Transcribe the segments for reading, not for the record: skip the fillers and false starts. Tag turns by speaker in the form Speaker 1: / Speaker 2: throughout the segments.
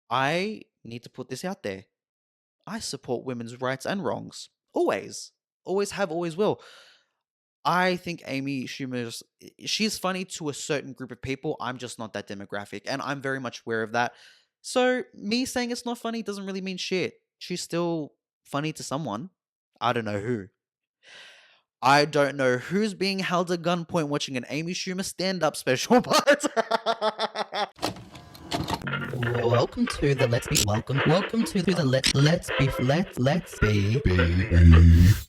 Speaker 1: I need to put this out there. I support women's rights and wrongs. Always. Always have, always will. I think Amy Schumer's she's funny to a certain group of people. I'm just not that demographic, and I'm very much aware of that. So me saying it's not funny doesn't really mean shit. She's still funny to someone. I don't know who. I don't know who's being held at gunpoint watching an Amy Schumer stand-up special, but
Speaker 2: Welcome to the welcome to the let's be.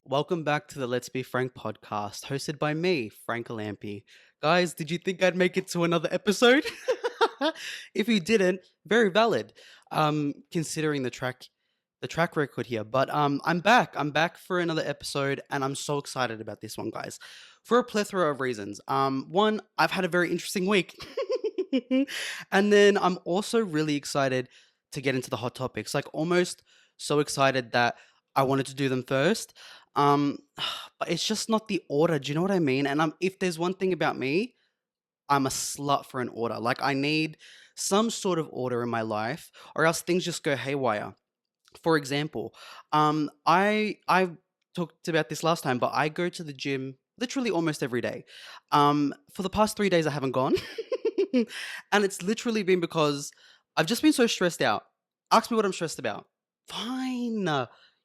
Speaker 3: Welcome back to the Let's Be Frank podcast, hosted by me, Frank Alampi. Guys, did you think I'd make it to another episode? If you didn't, very valid, considering the track record here. But I'm back. I'm back for another episode, and I'm so excited about this one, guys, for a plethora of reasons. One, I've had a very interesting week, and then I'm also really excited to get into the hot topics. Like almost so excited that I wanted to do them first. Um, but it's just not the order. Do you know what I mean? And if there's one thing about me, I'm a slut for an order. Like I need some sort of order in my life, or else things just go haywire. For example, I talked about this last time, but I go to the gym literally almost every day. For the past 3 days, I haven't gone, and it's literally been because I've just been so stressed out. Ask me what I'm stressed about. Fine.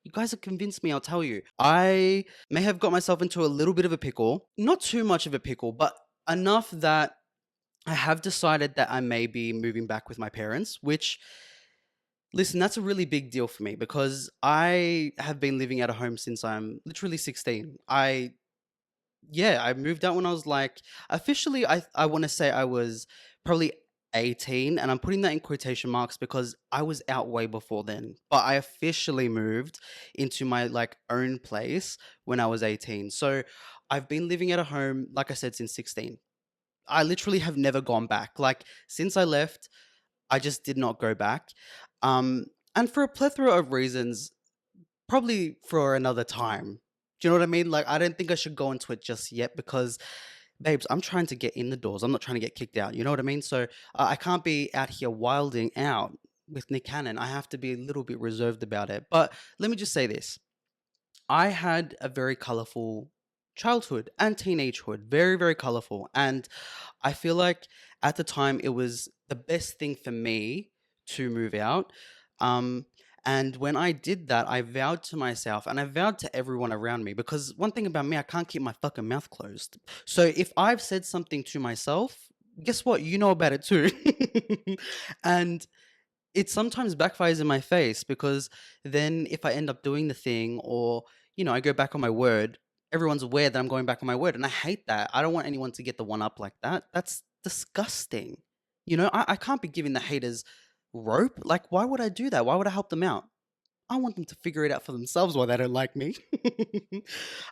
Speaker 3: You guys have convinced me, I'll tell you. I may have got myself into a little bit of a pickle. Not too much of a pickle, but enough that I have decided that I may be moving back with my parents, which, listen, that's a really big deal for me because I have been living at a home since I'm literally 16. I moved out when I was like officially I want to say I was probably 18, and I'm putting that in quotation marks because I was out way before then. But I officially moved into my like own place when I was 18. So I've been living at a home like I said since 16. I literally have never gone back. Like since I left, I just did not go back. Um and for a plethora of reasons, probably for another time. Do you know what I mean? Like, I don't think I should go into it just yet because, babes, I'm trying to get in the doors. I'm not trying to get kicked out. You know what I mean? So I can't be out here wilding out with Nick Cannon. I have to be a little bit reserved about it. But let me just say this. I had a very colorful childhood and teenagehood, very, very colorful. And I feel like at the time it was the best thing for me to move out. Um, and when I did that, I vowed to myself and I vowed to everyone around me because one thing about me, I can't keep my fucking mouth closed. So if I've said something to myself, guess what? You know about it too. And it sometimes backfires in my face because then if I end up doing the thing or, I go back on my word, everyone's aware that I'm going back on my word. And I hate that. I don't want anyone to get the one up like that. That's disgusting. I can't be giving the haters rope. Like, why would I do that? Why would I help them out? I want them to figure it out for themselves why they don't like me.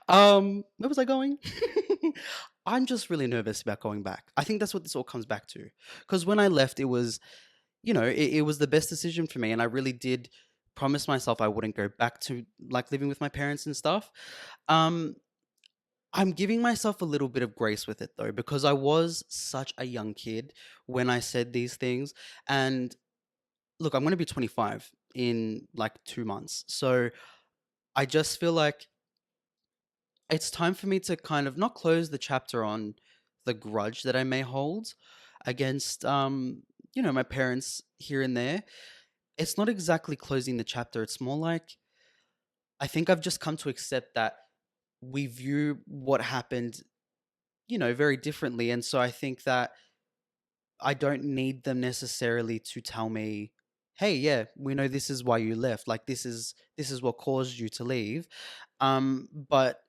Speaker 3: Where was I going? I'm just really nervous about going back. I think that's what this all comes back to. Because when I left, it was it was the best decision for me. And I really did promise myself I wouldn't go back to like living with my parents and stuff. Um, I'm giving myself a little bit of grace with it though, because I was such a young kid when I said these things. And look, I'm going to be 25 in like 2 months. So I just feel like it's time for me to kind of not close the chapter on the grudge that I may hold against, my parents here and there. It's not exactly closing the chapter. It's more like I think I've just come to accept that we view what happened, very differently. And so I think that I don't need them necessarily to tell me, "Hey, yeah, we know this is why you left. Like this is what caused you to leave." But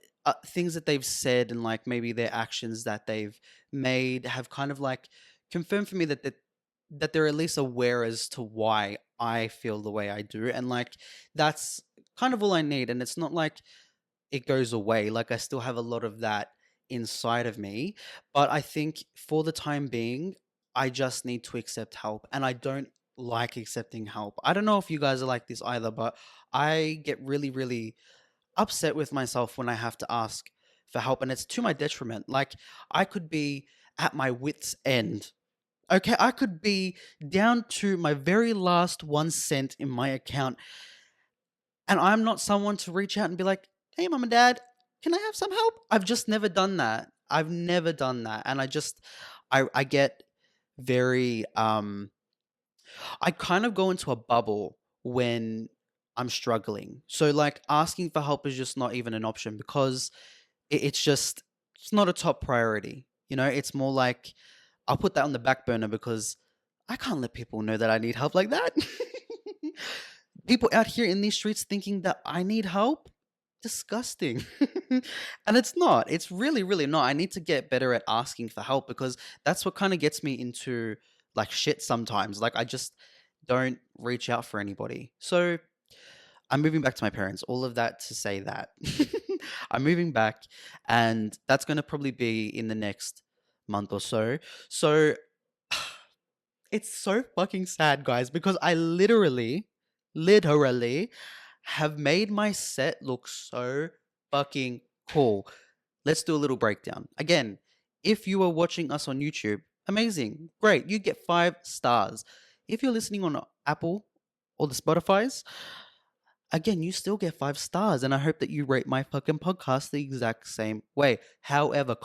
Speaker 3: things that they've said and like maybe their actions that they've made have kind of like confirmed for me that they're at least aware as to why I feel the way I do, and like that's kind of all I need. And it's not like it goes away. Like I still have a lot of that inside of me. But I think for the time being, I just need to accept help. And I don't like accepting help. I don't know if you guys are like this either, but I get really, really upset with myself when I have to ask for help. And it's to my detriment. Like I could be at my wits' end
Speaker 1: Okay, I could be down to my very last 1 cent in my account, and I'm not someone to reach out and be like, "Hey, mom and dad, can I have some help?" I've just never done that. I've never done that, and I get very I kind of go into a bubble when I'm struggling. So like asking for help is just not even an option because it's not a top priority. It's more like I'll put that on the back burner because I can't let people know that I need help like that. People out here in these streets thinking that I need help, disgusting. And it's not. It's really, really not. I need to get better at asking for help because that's what kind of gets me into like shit sometimes. Like I just don't reach out for anybody. So I'm moving back to my parents. All of that to say that I'm moving back, and that's going to probably be in the next month or so. So it's so fucking sad, guys, because I literally have made my set look so fucking cool. Let's do a little breakdown. Again, if you are watching us on YouTube, amazing, great, you get 5 stars. If you're listening on Apple or the Spotify's, again, you still get 5 stars, and I hope that you rate my fucking podcast the exact same way. However,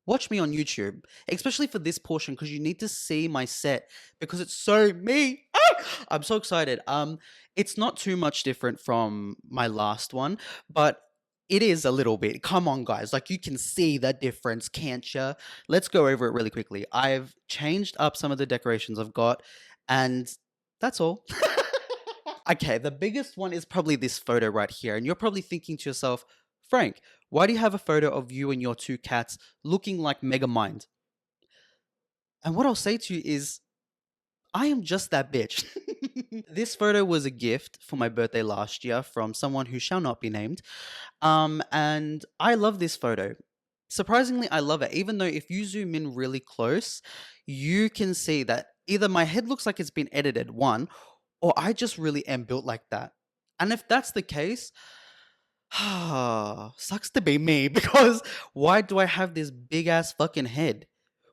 Speaker 1: watch me on YouTube, especially for this portion, because you need to see my set because it's so me. Ah! I'm so excited. It's not too much different from my last one, but it is a little bit. Come on, guys. Like you can see the difference, can't you? Let's go over it really quickly. I've changed up some of the decorations I've got, and that's all. Okay, the biggest one is probably this photo right here. And you're probably thinking to yourself, Frank, why do you have a photo of you and your 2 cats looking like Megamind? And what I'll say to you is, I am just that bitch. This photo was a gift for my birthday last year from someone who shall not be named. And I love this photo. Surprisingly, I love it, even though if you zoom in really close, you can see that either my head looks like it's been edited, one, or I just really am built like that. And if that's the case, sucks to be me because why do I have this big ass fucking head?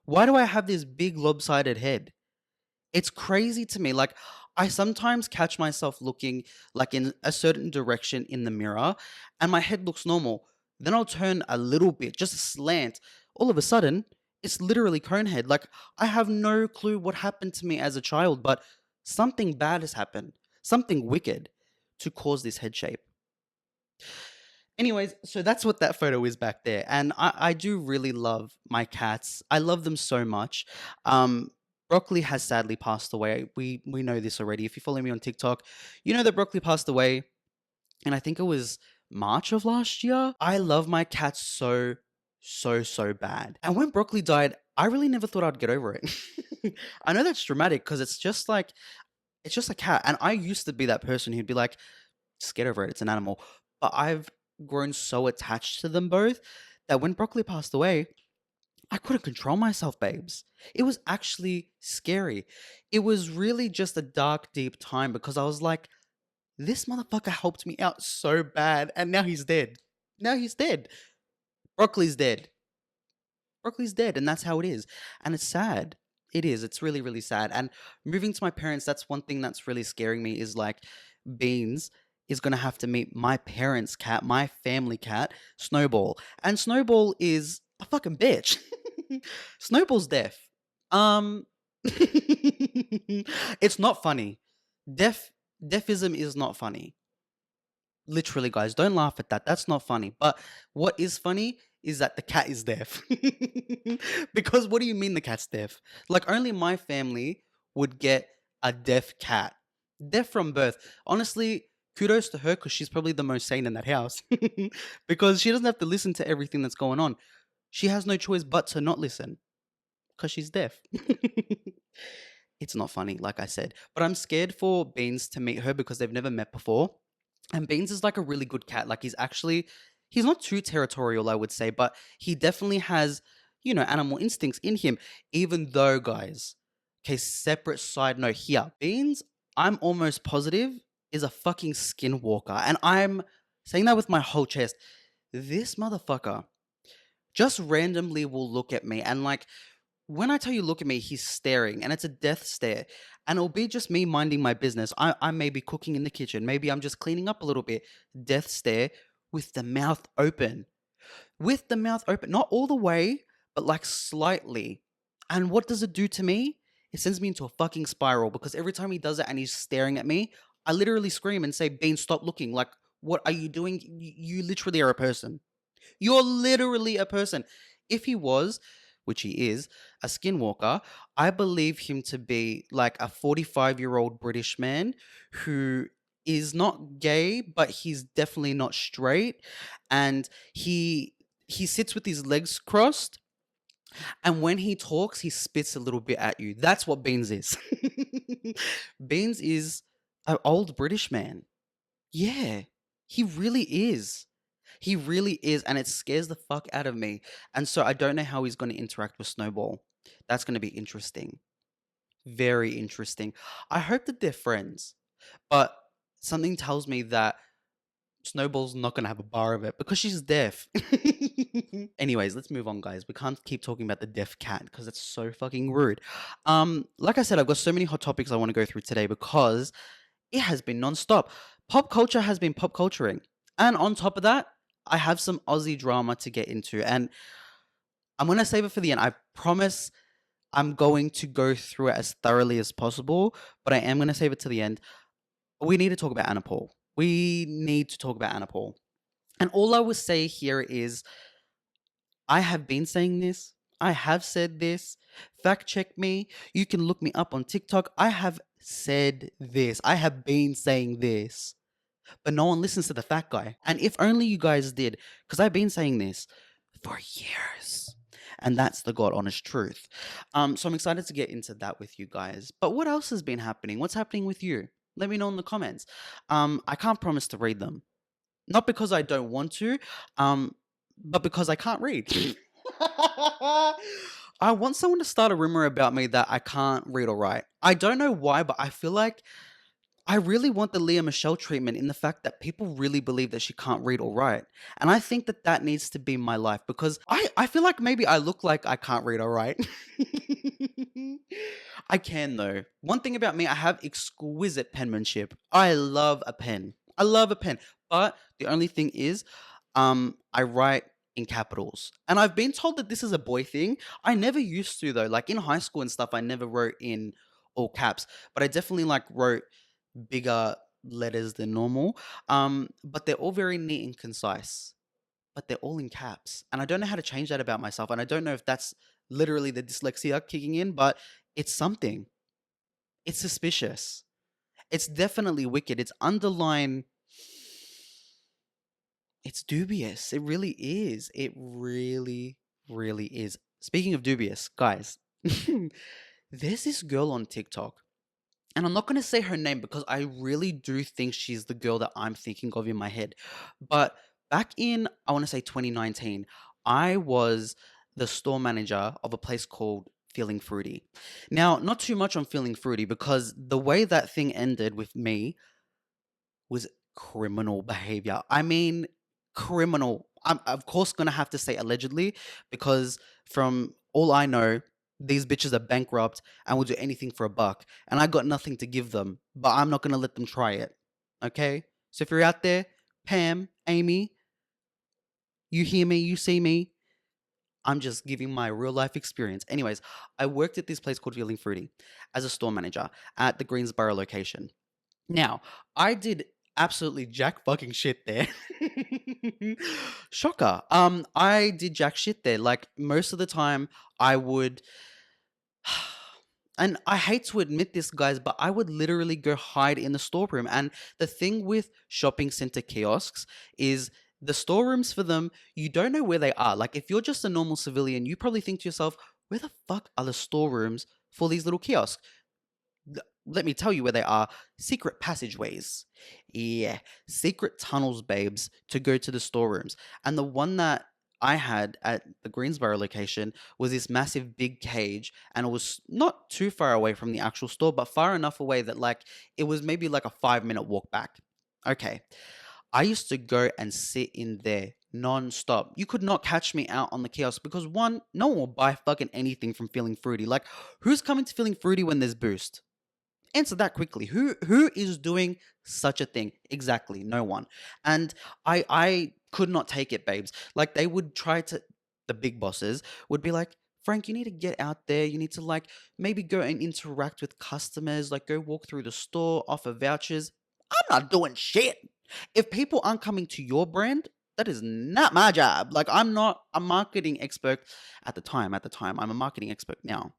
Speaker 1: Why do I have this big lopsided head? It's crazy to me. Like, I sometimes catch myself looking like in a certain direction in the mirror and my head looks normal. Then I'll turn a little bit, just a slant. All of a sudden, it's literally conehead. Like, I have no clue what happened to me as a child, but something bad has happened, something wicked to cause this head shape. Anyways, so that's what that photo is back there. And I do really love my cats. I love them so much. Um, Broccoli has sadly passed away. We know this already. If you follow me on TikTok, you know that Broccoli passed away. And I think it was March of last year. I love my cats so, so, so bad. And when Broccoli died, I really never thought I'd get over it. I know that's dramatic because it's just a cat. And I used to be that person who'd be like, just get over it. It's an animal. But I've grown so attached to them both that when Broccoli passed away, I couldn't control myself, babes. It was actually scary. It was really just a dark, deep time because I was like, this motherfucker helped me out so bad and now he's dead. Now he's dead. Broccoli's dead. Broccoli's dead, and that's how it is. And it's sad. It is. It's really, really sad. And moving to my parents, that's one thing that's really scaring me is like Beans is going to have to meet my parents' cat, my family cat, Snowball. And Snowball is a fucking bitch. Snowball's deaf. Um, it's not funny. Deafism is not funny. Literally, guys, don't laugh at that. That's not funny. But what is funny is that the cat is deaf. Because what do you mean the cat's deaf? Like, only my family would get a deaf cat. Deaf from birth. Honestly, kudos to her because she's probably the most sane in that house. Because she doesn't have to listen to everything that's going on. She has no choice but to not listen because she's deaf. It's not funny, like I said. But I'm scared for Beans to meet her because they've never met before. And Beans is like a really good cat. Like he's not too territorial, I would say, but he definitely has, animal instincts in him. Even though, guys, okay, separate side note here, Beans, I'm almost positive is a fucking skinwalker. And I'm saying that with my whole chest. This motherfucker just randomly will look at me and like
Speaker 3: when I tell you look at me, he's staring and it's a death stare. And it'll be just me minding my business. I may be cooking in the kitchen. Maybe I'm just cleaning up a little bit. Death stare with the mouth open. With the mouth open. Not all the way, but like slightly. And what does it do to me? It sends me into a fucking spiral because every time he does it and he's staring at me, I literally scream and say, Bean, stop looking. Like, what are you doing? You literally are a person. You're literally a person. If he was, which he is, a skinwalker, I believe him to be like a 45-year-old British man who is not gay, but he's definitely not straight. And he sits with his legs crossed, and when he talks, he spits a little bit at you. That's what Beans is. Beans is an old British man. Yeah, he really is. He really is, and it scares the fuck out of me. And so I don't know how he's going to interact with Snowball. That's going to be interesting. Very interesting. I hope that they're friends, but something tells me that Snowball's not going to have a bar of it because she's deaf. Anyways, let's move on, guys. We can't keep talking about the deaf cat because that's so fucking rude. Like I said, I've got so many hot topics I want to go through today because it has been non-stop. Pop culture has been pop culturing. And on top of that, I have some Aussie drama to get into. And I'm going to save it for the end. I promise I'm going to go through it as thoroughly as possible, but I am going to save it to the end. We need to talk about Anna Paul. We need to talk about Anna Paul. And all I will say here is I have been saying this. I have said this. Fact check me. You can look me up on TikTok. I have said this. I have been saying this. But no one listens to the fat guy. And if only you guys did, because I've been saying this for years. And that's the God honest truth. So I'm excited to get into that with you guys. But what else has been happening? What's happening with you? Let me know in the comments. I can't promise to read them. Not because I don't want to, but because I can't read. I want someone to start a rumor about me that I can't read or write. I don't know why, but I feel like I really want the Leah Michelle treatment in the fact that people really believe that she can't read or write. And I think that that needs to be my life because I feel like maybe I look like I can't read or write. I can though. One thing about me, I have exquisite penmanship. I love a pen. I love a pen. But the only thing is, I write in capitals. And I've been told that this is a boy thing. I never used to though. Like in high school and stuff, I never wrote in all caps. But I definitely like wrote bigger letters than normal. But they're all very neat and concise. But they're all in caps. And I don't know how to change that about myself. And I don't know if that's literally the dyslexia kicking in, but it's something. It's suspicious. It's definitely wicked. It's underline. It's dubious. It really is. It really, really is. Speaking of dubious, guys, there's this girl on TikTok. And I'm not going to say her name because I really do think she's the girl that I'm thinking of in my head. But back in, I want to say 2019, I was the store manager of a place called Feeling Fruity. Now, not too much on Feeling Fruity because the way that thing ended with me was criminal behavior. I mean, criminal. I'm, of course, going to have to say allegedly because from all I know, these bitches are bankrupt and will do anything for a buck. And I got nothing to give them, but I'm not going to let them try it. Okay? So if you're out there, Pam, Amy, you hear me, you see me, I'm just giving my real life experience. Anyways, I worked at this place called Feeling Fruity as a store manager at the Greensboro location. Now, I did absolutely jack fucking shit there. Shocker. I did jack shit there. Like most of the time I would and I hate to admit this, guys, but I would literally go hide in the storeroom. And the thing with shopping center kiosks is the storerooms for them, you don't know where they are. Like if you're just a normal civilian, you probably think to yourself, where the fuck are the storerooms for these little kiosks? Let me tell you where they are. Secret passageways. Yeah, secret tunnels, babes, to go to the storerooms. And the one that I had at the Greensboro location was this massive big cage, and it was not too far away from the actual store, but far enough away that like it was maybe like a 5-minute walk back. Okay. I used to go and sit in there
Speaker 1: non-stop. You could not catch me out on the kiosk because one, no one will buy fucking anything from Feeling Fruity. Like, who's coming to Feeling Fruity when there's Boost? Answer that quickly. Who is doing such a thing? Exactly, no one. And I could not take it, babes. Like they would try to, the big bosses would be like, Frank, you need to get out there. You need to like maybe go and interact with customers, like go walk through the store, offer vouchers. I'm not doing shit. If people aren't coming to your brand, that is not my job. Like I'm not a marketing expert at the time. At the time, I'm a marketing expert now.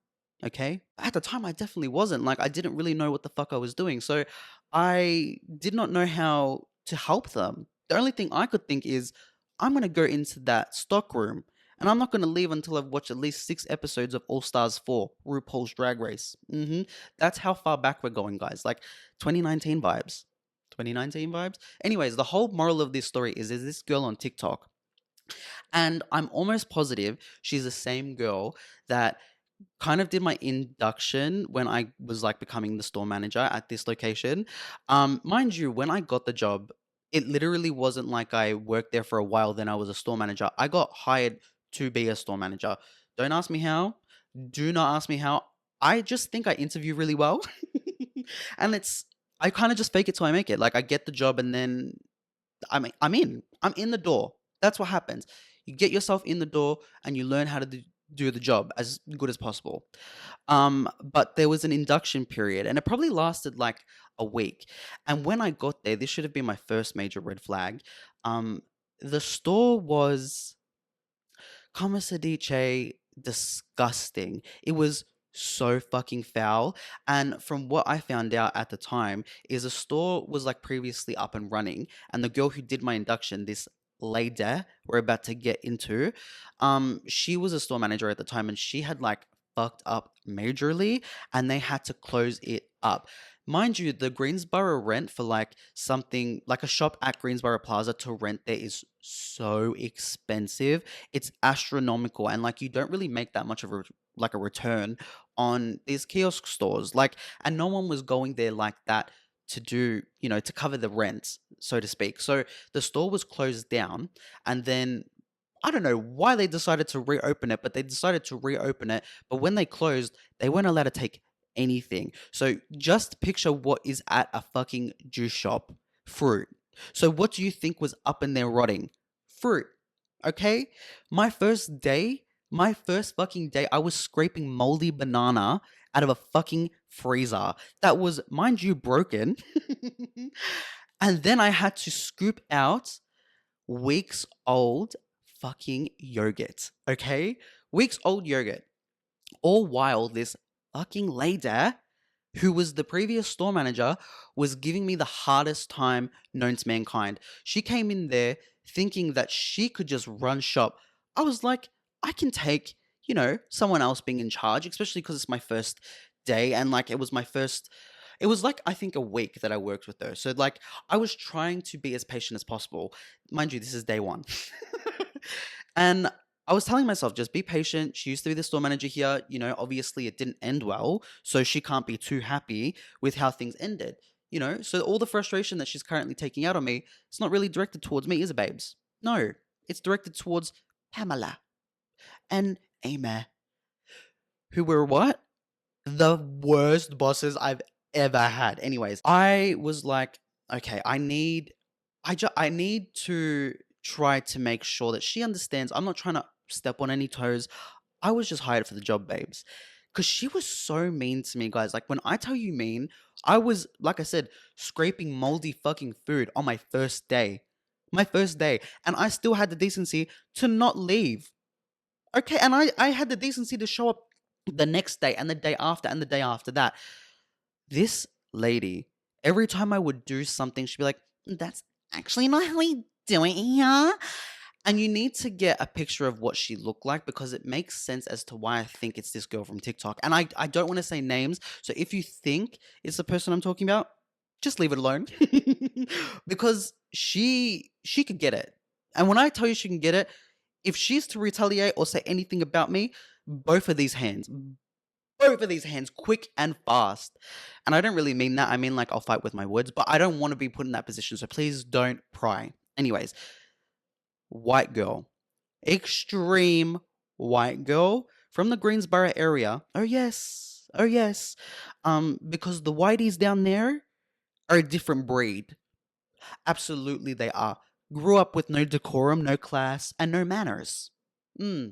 Speaker 1: Okay? At the time, I definitely wasn't. Like, I didn't really know what the fuck I was doing. So I did not know how to help them. The only thing I could think is, I'm going to go into that stock room and I'm not going to leave until I've watched at least 6 episodes of All Stars 4, RuPaul's Drag Race. That's how far back we're going, guys. Like 2019 vibes. 2019 vibes. Anyways, the whole moral of this story is there's this girl on TikTok, and I'm almost positive she's the same girl that kind of did my induction when I was like becoming the store manager at this location. Mind you, when I got the job, it literally wasn't like I worked there for a while, then I was a store manager. I got hired to be a store manager. Don't ask me how. Do not ask me how. I just think I interview really well. And I kind of just fake it till I make it. Like I get the job and then I'm in. I'm in the door. That's what happens. You get yourself in the door and you learn how to do the job as good as possible. But there was an induction period and it probably lasted like a week. And when I got there, this should have been my first major red flag. The store was, como se dice, disgusting. It was so fucking foul. And from what I found out at the time, is the store was like previously up and running. And the girl who did my induction, this lady we're about to get into, she was a store manager at the time and she had like fucked up majorly and they had to close it up. Mind you, the Greensboro rent for like something like a shop at Greensboro Plaza to rent there is so expensive. It's astronomical and like you don't really make that much of a return on these kiosk stores. Like, and no one was going there like that to do, to cover the rent, so to speak. So the store was closed down and then I don't know why they decided to reopen it, but they decided to reopen it. But when they closed, they weren't allowed to take anything. So just picture what is at a fucking juice shop: fruit. So what do you think was up in there rotting? Fruit. Okay? My first fucking day, I was scraping moldy banana out of a fucking freezer that was, mind you, broken. And then I had to scoop out weeks old fucking yogurt. Okay? Weeks old yogurt. All while this fucking lady, who was the previous store manager, was giving me the hardest time known to mankind. She came in there thinking that she could just run shop. I was like, I can take, someone else being in charge, especially because it's my first day and like it was like I think a week that I worked with her. So like I was trying to be as patient as possible. Mind you, this is day one. And I was telling myself, just be patient. She used to be the store manager here. Obviously it didn't end well. So she can't be too happy with how things ended. So all the frustration that she's currently taking out on me, it's not really directed towards me, is it, babes? No, it's directed towards Pamela and Amy, who were what? The worst bosses I've ever had. Anyways, I was like, okay, I need to try to make sure that she understands I'm not trying to step on any toes. I was just hired for the job, babes. Because she was so mean to me, guys. Like, when I tell you mean, I was, like I said, scraping moldy fucking food on my first day. My first day. And I still had the decency to not leave. Okay, and I had the decency to show up the next day and the day after and the day after that. This lady, every time I would do something, she'd be like, that's actually not how we do it here. And you need to get a picture of what she looked like because it makes sense as to why I think it's this girl from TikTok. And I don't want to say names. So if you think it's the person I'm talking about, just leave it alone. Because she could get it. And when I tell you she can get it, if she's to retaliate or say anything about me, both of these hands, quick and fast. And I don't really mean that. I mean, like, I'll fight with my words, but I don't want to be put in that position. So please don't pry. Anyways, white girl. Extreme white girl from the Greensboro area. Oh yes. Oh yes. Because the whiteys down there are a different breed. Absolutely they are. Grew up with no decorum, no class, and no manners. Hmm.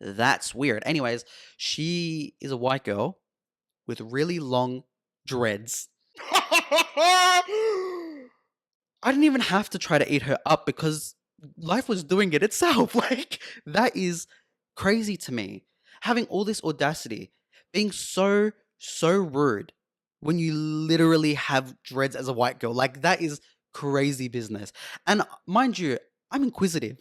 Speaker 1: That's weird. Anyways, she is a white girl with really long dreads. I didn't even have to try to eat her up because life was doing it itself. Like, that is crazy to me. Having all this audacity, being so rude when you literally have dreads as a white girl. Like, that is crazy business. And mind you, I'm inquisitive.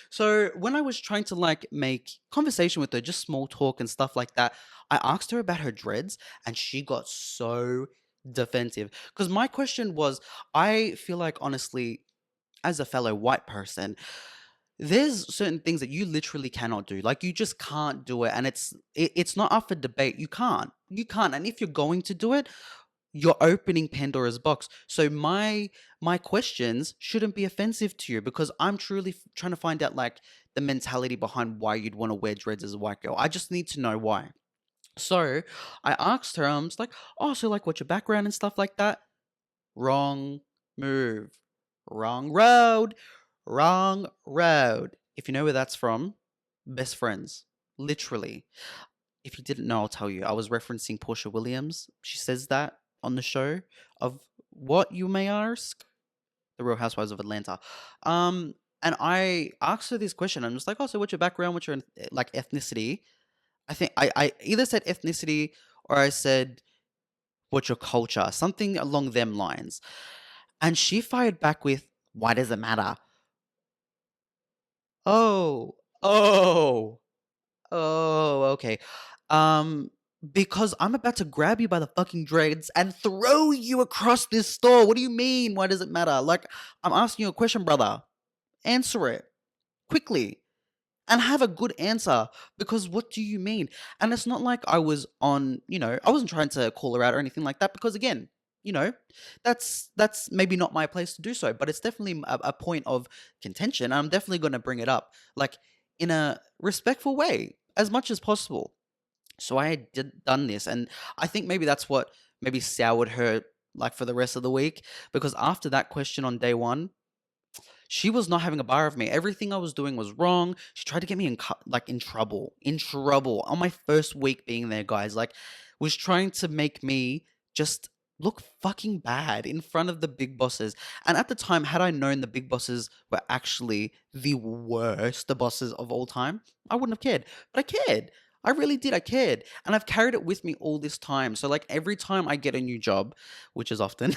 Speaker 1: So when I was trying to like make conversation with her, just small talk and stuff like that, I asked her about her dreads and she got so defensive. Because my question was, I feel like honestly, as a fellow white person, there's certain things that you literally cannot do. Like you just can't do it, and it's not up for debate. You can't. And if you're going to do it, you're opening Pandora's box. So my questions shouldn't be offensive to you because I'm truly trying to find out like the mentality behind why you'd want to wear dreads as a white girl. I just need to know why. So I asked her, I was like, oh, so like what's your background and stuff like that? Wrong move. Wrong road. Wrong road. If you know where that's from, best friends. Literally. If you didn't know, I'll tell you. I was referencing Portia Williams. She says that on the show of what you may ask? The Real Housewives of Atlanta. And I asked her this question. I'm just like, oh, so what's your background? What's your like ethnicity? I think I either said ethnicity or I said what's your culture, something along them lines. And she fired back with, why does it matter? Oh, oh, oh, okay. Um, because I'm about to grab you by the fucking dreads and throw you across this store. What do you mean? Why does it matter? Like, I'm asking you a question, brother. Answer it quickly and have a good answer because what do you mean? And it's not like I was on, I wasn't trying to call her out or anything like that because again, you know, that's maybe not my place to do so, but it's definitely a point of contention. I'm definitely going to bring it up like in a respectful way as much as possible. So I had done this and I think maybe that's what maybe soured her like for the rest of the week because after that question on day 1, she was not having a bar of me. Everything I was doing was wrong. She tried to get me in trouble on my first week being there, guys. Like, was trying to make me just look fucking bad in front of the big bosses. And at the time, had I known the big bosses were actually the worst the bosses of all time, I wouldn't have cared. But I cared. I really did. I cared. And I've carried it with me all this time. So like every time I get a new job, which is often,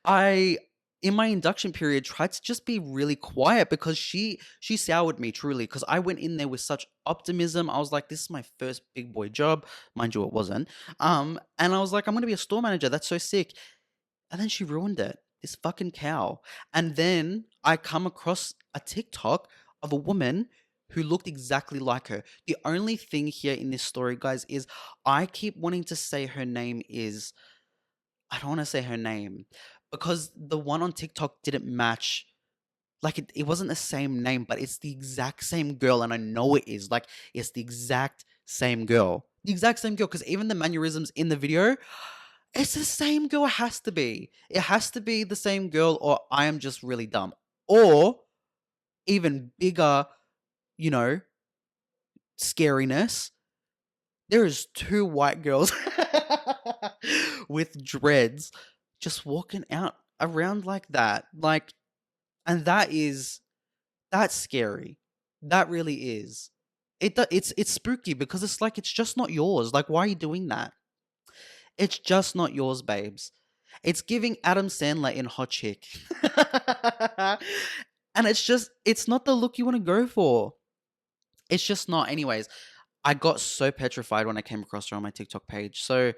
Speaker 1: I in my induction period tried to just be really quiet because she soured me truly because I went in there with such optimism. I was like, this is my first big boy job. Mind you, it wasn't. And I was like, I'm gonna be a store manager. That's so sick. And then she ruined it. This fucking cow. And then I come across a TikTok of a woman who looked exactly like her. The only thing here in this story, guys, is I keep wanting to say her name is I don't want to say her name because the one on TikTok didn't match. Like it wasn't the same name, but it's the exact same girl, and I know it is. Like it's the exact same girl. The exact same girl, because even the mannerisms in the video, it's the same girl. It has to be. It has to be the same girl, or I am just really dumb. Or even bigger, you know, scariness. There is 2 white girls with dreads just walking out around like that. Like, and that's scary. That really is. It's spooky because it's like it's just not yours. Like, why are you doing that? It's just not yours, babes. It's giving Adam Sandler in Hot Chick. And it's not the look you want to go for. It's just not. Anyways, I got so petrified when I came across her on my TikTok page. So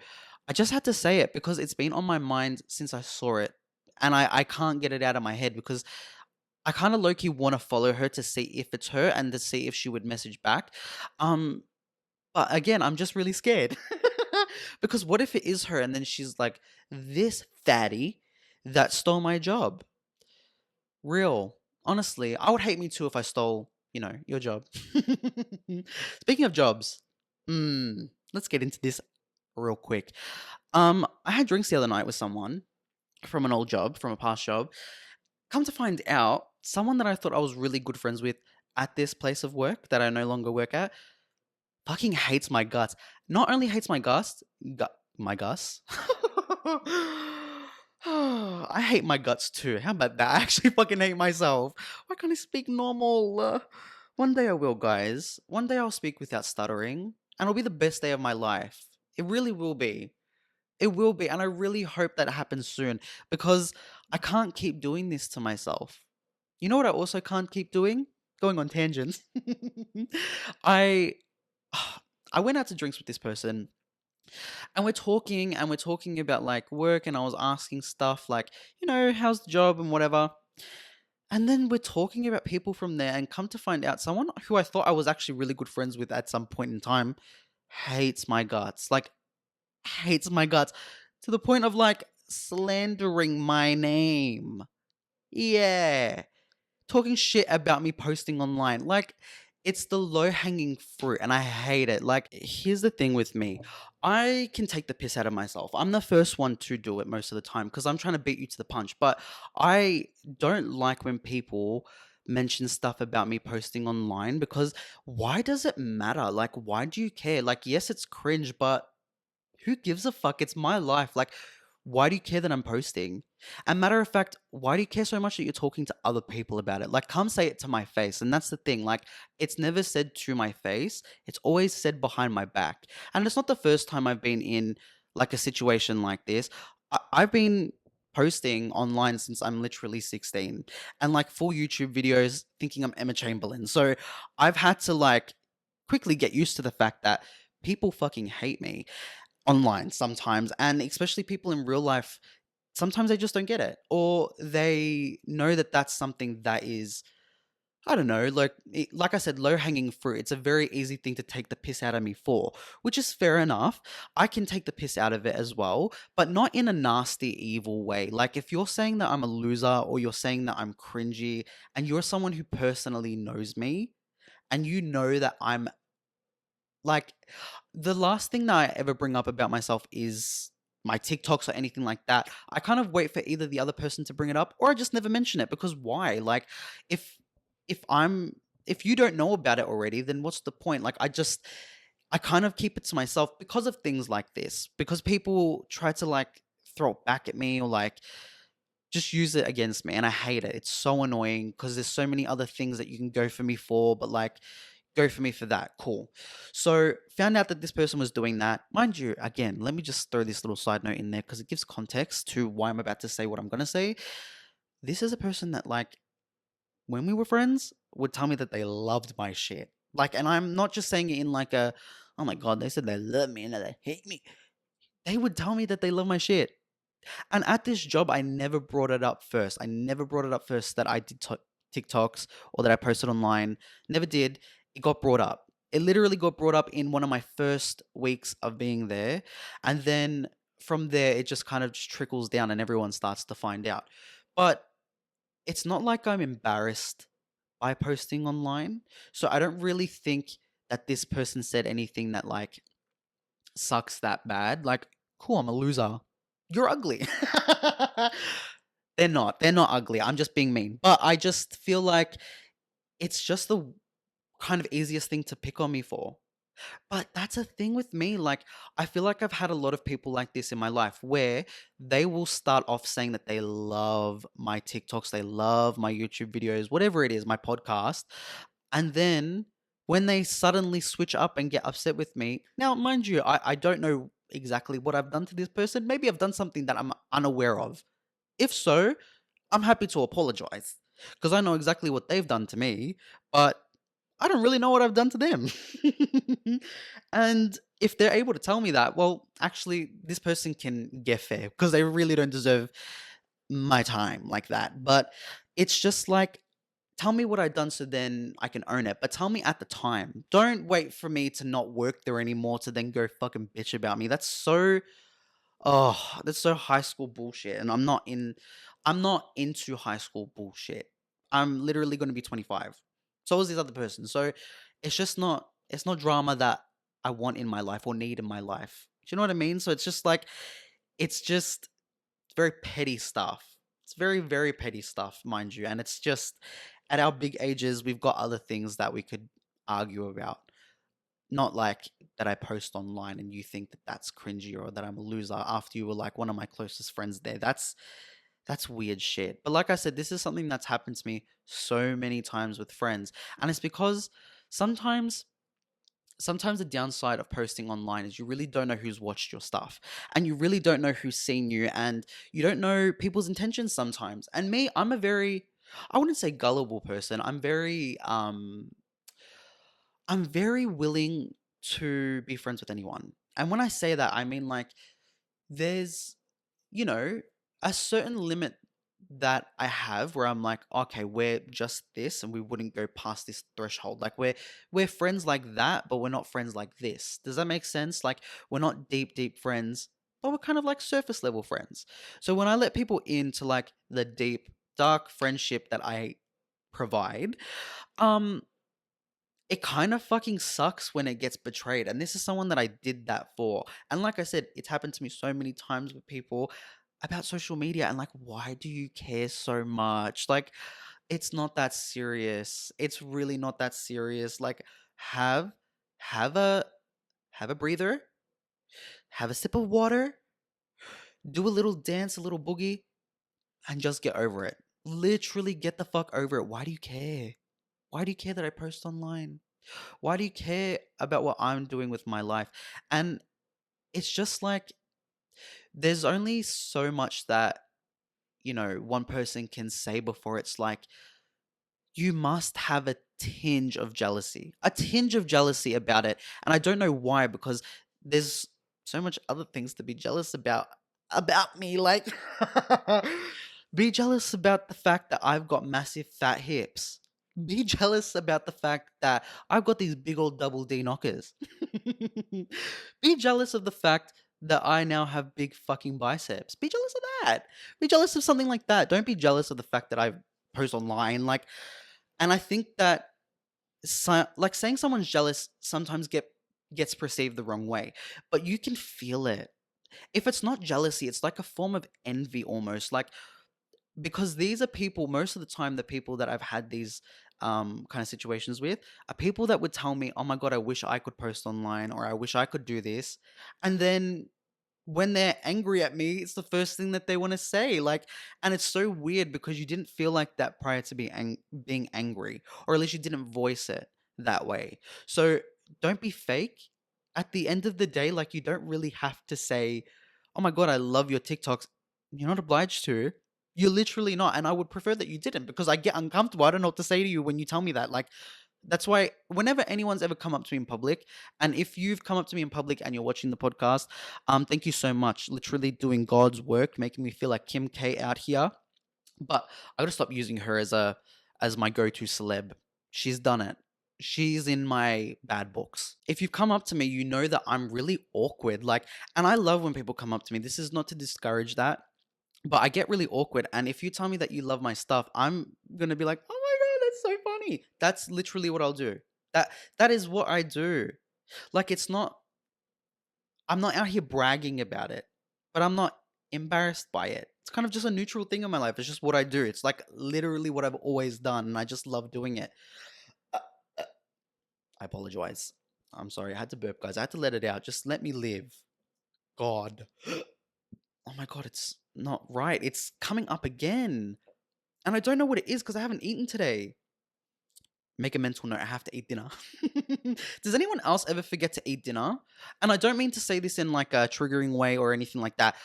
Speaker 1: I just had to say it because it's been on my mind since I saw it. And I can't get it out of my head because I kind of low key want to follow her to see if it's her and to see if she would message back. Um, but again, I'm just really scared because what if it is her and then she's like, this fatty that stole my job? Real. Honestly, I would hate me too if I stole, your job. Speaking of jobs, let's get into this real quick. I had drinks the other night with someone from an old job, from a past job. Come to find out, someone that I thought I was really good friends with at this place of work that I no longer work at fucking hates my guts. Not only hates my guts. I hate my guts too. How about that? I actually fucking hate myself. Why can't I speak normal? One day I will, guys. One day I'll speak without stuttering, and it'll be the best day of my life. It really will be. It will be, and I really hope that happens soon because I can't keep doing this to myself. You know what I also can't keep doing? Going on tangents. I I went out to drinks with this person and we're talking about like work and I was asking stuff like, how's the job and whatever. And then we're talking about people from there and come to find out someone who I thought I was actually really good friends with at some point in time hates my guts. Like hates my guts to the point of like slandering my name. Yeah. Talking shit about me posting online. Like, it's the low hanging fruit, and I hate it. Like, here's the thing with me I can take the piss out of myself. I'm the first one to do it most of the time because I'm trying to beat you to the punch. But I don't like when people mention stuff about me posting online because why does it matter? Like, why do you care? Like, yes, it's cringe, but who gives a fuck? It's my life. Like, why do you care that I'm posting? And matter of fact, why do you care so much that you're talking to other people about it? Like, come say it to my face. And that's the thing. Like, it's never said to my face. It's always said behind my back. And it's not the first time I've been in like a situation like this. I've been posting online since I'm literally 16 and like full YouTube videos thinking I'm Emma Chamberlain. So I've had to like quickly get used to the fact that people fucking hate me online sometimes, and especially people in real life, sometimes they just don't get it, or they know that that's something that is, I don't know, like I said, low hanging fruit. It's a very easy thing to take the piss out of me for, which is fair enough. I can take the piss out of it as well, but not in a nasty, evil way. Like if you're saying that I'm a loser or you're saying that I'm cringy, and you're someone who personally knows me, and you know that I'm like, the last thing that I ever bring up about myself is my TikToks or anything like that. I kind of wait for either the other person to bring it up or I just never mention it because why? Like if if I'm if you don't know about it already, then what's the point? Like I kind of keep it to myself because of things like this. Because people try to like throw it back at me or like just use it against me and I hate it. It's so annoying because there's so many other things that you can go for me for, but like go for me for that. Cool. So found out that this person was doing that. Mind you, again, let me just throw this little side note in there because it gives context to why I'm about to say what I'm gonna say. This is a person that like when we were friends would tell me that they loved my shit. Like, and I'm not just saying it in like a, oh my god, they said they love me and they hate me. They would tell me that they love my shit. And at this job, I never brought it up first. I never brought it up first that I did TikToks or that I posted online. Never did. It got brought up. It literally got brought up in one of my first weeks of being there. And then from there, it just kind of just trickles down and everyone starts to find out. But it's not like I'm embarrassed by posting online. So I don't really think that this person said anything that like sucks that bad. Like, cool, I'm a loser. You're ugly. They're not. They're not ugly. I'm just being mean. But I just feel like it's just the kind of easiest thing to pick on me for. But that's a thing with me. Like, I feel like I've had a lot of people like this in my life where they will start off saying that they love my TikToks, they love my YouTube videos, whatever it is, my podcast. And then when they suddenly switch up and get upset with me, now, mind you, I don't know exactly what I've done to this person. Maybe I've done something that I'm unaware of. If so, I'm happy to apologize because I know exactly what they've done to me, but I don't really know what I've done to them. And if they're able to tell me that, well, actually, this person can get fair because they really don't deserve my time like that. But it's just like, tell me what I've done so then I can own it. But tell me at the time. Don't wait for me to not work there anymore to then go fucking bitch about me. That's so high school bullshit. And I'm not into high school bullshit. I'm literally going to be 25. So is this other person. So it's not drama that I want in my life or need in my life. Do you know what I mean? So it's just like it's just very petty stuff. It's very, very petty stuff, mind you. And it's just at our big ages, we've got other things that we could argue about. Not like that I post online and you think that that's cringy or that I'm a loser after you were like one of my closest friends there. That's weird shit. But like I said, this is something that's happened to me so many times with friends. And it's because sometimes sometimes the downside of posting online is you really don't know who's watched your stuff and you really don't know who's seen you and you don't know people's intentions sometimes. And me, I'm a very I wouldn't say gullible person. I'm very willing to be friends with anyone. And when I say that, I mean like there's you know, a certain limit that I have where I'm like, okay, we're just this and we wouldn't go past this threshold. Like we're friends like that, but we're not friends like this. Does that make sense? Like we're not deep, deep friends, but we're kind of like surface level friends. So when I let people into like the deep, dark friendship that I provide, um, it kind of fucking sucks when it gets betrayed. And this is someone that I did that for. And like I said, it's happened to me so many times with people about social media and like, why do you care so much? Like, it's not that serious. It's really not that serious. Like, have have a have a breather, have a sip of water, do a little dance, a little boogie, and just get over it. Literally get the fuck over it. Why do you care? Why do you care that I post online? Why do you care about what I'm doing with my life? And it's just like there's only so much that, one person can say before it's like you must have a tinge of jealousy about it. And I don't know why, because there's so much other things to be jealous about me. Like, be jealous about the fact that I've got massive fat hips. Be jealous about the fact that I've got these big old double D knockers. Be jealous of the fact that I now have big fucking biceps. Be jealous of that. Be jealous of something like that. Don't be jealous of the fact that I post online. Like, and I think that like saying someone's jealous sometimes gets perceived the wrong way, but you can feel it. If it's not jealousy, it's like a form of envy almost. Like because these are people most of the time the people that I've had these kind of situations with are people that would tell me, "Oh my god, I wish I could post online or I wish I could do this." And then when they're angry at me, it's the first thing that they want to say. Like, and it's so weird because you didn't feel like that prior to being angry, or at least you didn't voice it that way. So don't be fake. At the end of the day, like you don't really have to say, "Oh my god, I love your TikToks." You're not obliged to. You're literally not, and I would prefer that you didn't because I get uncomfortable. I don't know what to say to you when you tell me that. Like, that's why whenever anyone's ever come up to me in public, and if you've come up to me in public and you're watching the podcast, thank you so much. Literally doing God's work, making me feel like Kim K out here. But I gotta stop using her as my go-to celeb. She's done it. She's in my bad books. If you've come up to me, you know that I'm really awkward. Like, and I love when people come up to me. This is not to discourage that, but I get really awkward. And if you tell me that you love my stuff, I'm gonna be like, oh my god, that's so funny. That's literally what I'll do. That is what I do. Like I'm not out here bragging about it, but I'm not embarrassed by it. It's kind of just a neutral thing in my life. It's just what I do. It's like literally what I've always done, and I just love doing it. Uh, uh, I apologize. I'm sorry. I had to burp, guys. I had to let it out. Just let me live. God. Oh my god, it's not right. It's coming up again. And I don't know what it is because I haven't eaten today. Make a mental note. I have to eat dinner. Does anyone else ever forget to eat dinner? And I don't mean to say this in like a triggering way or anything like that,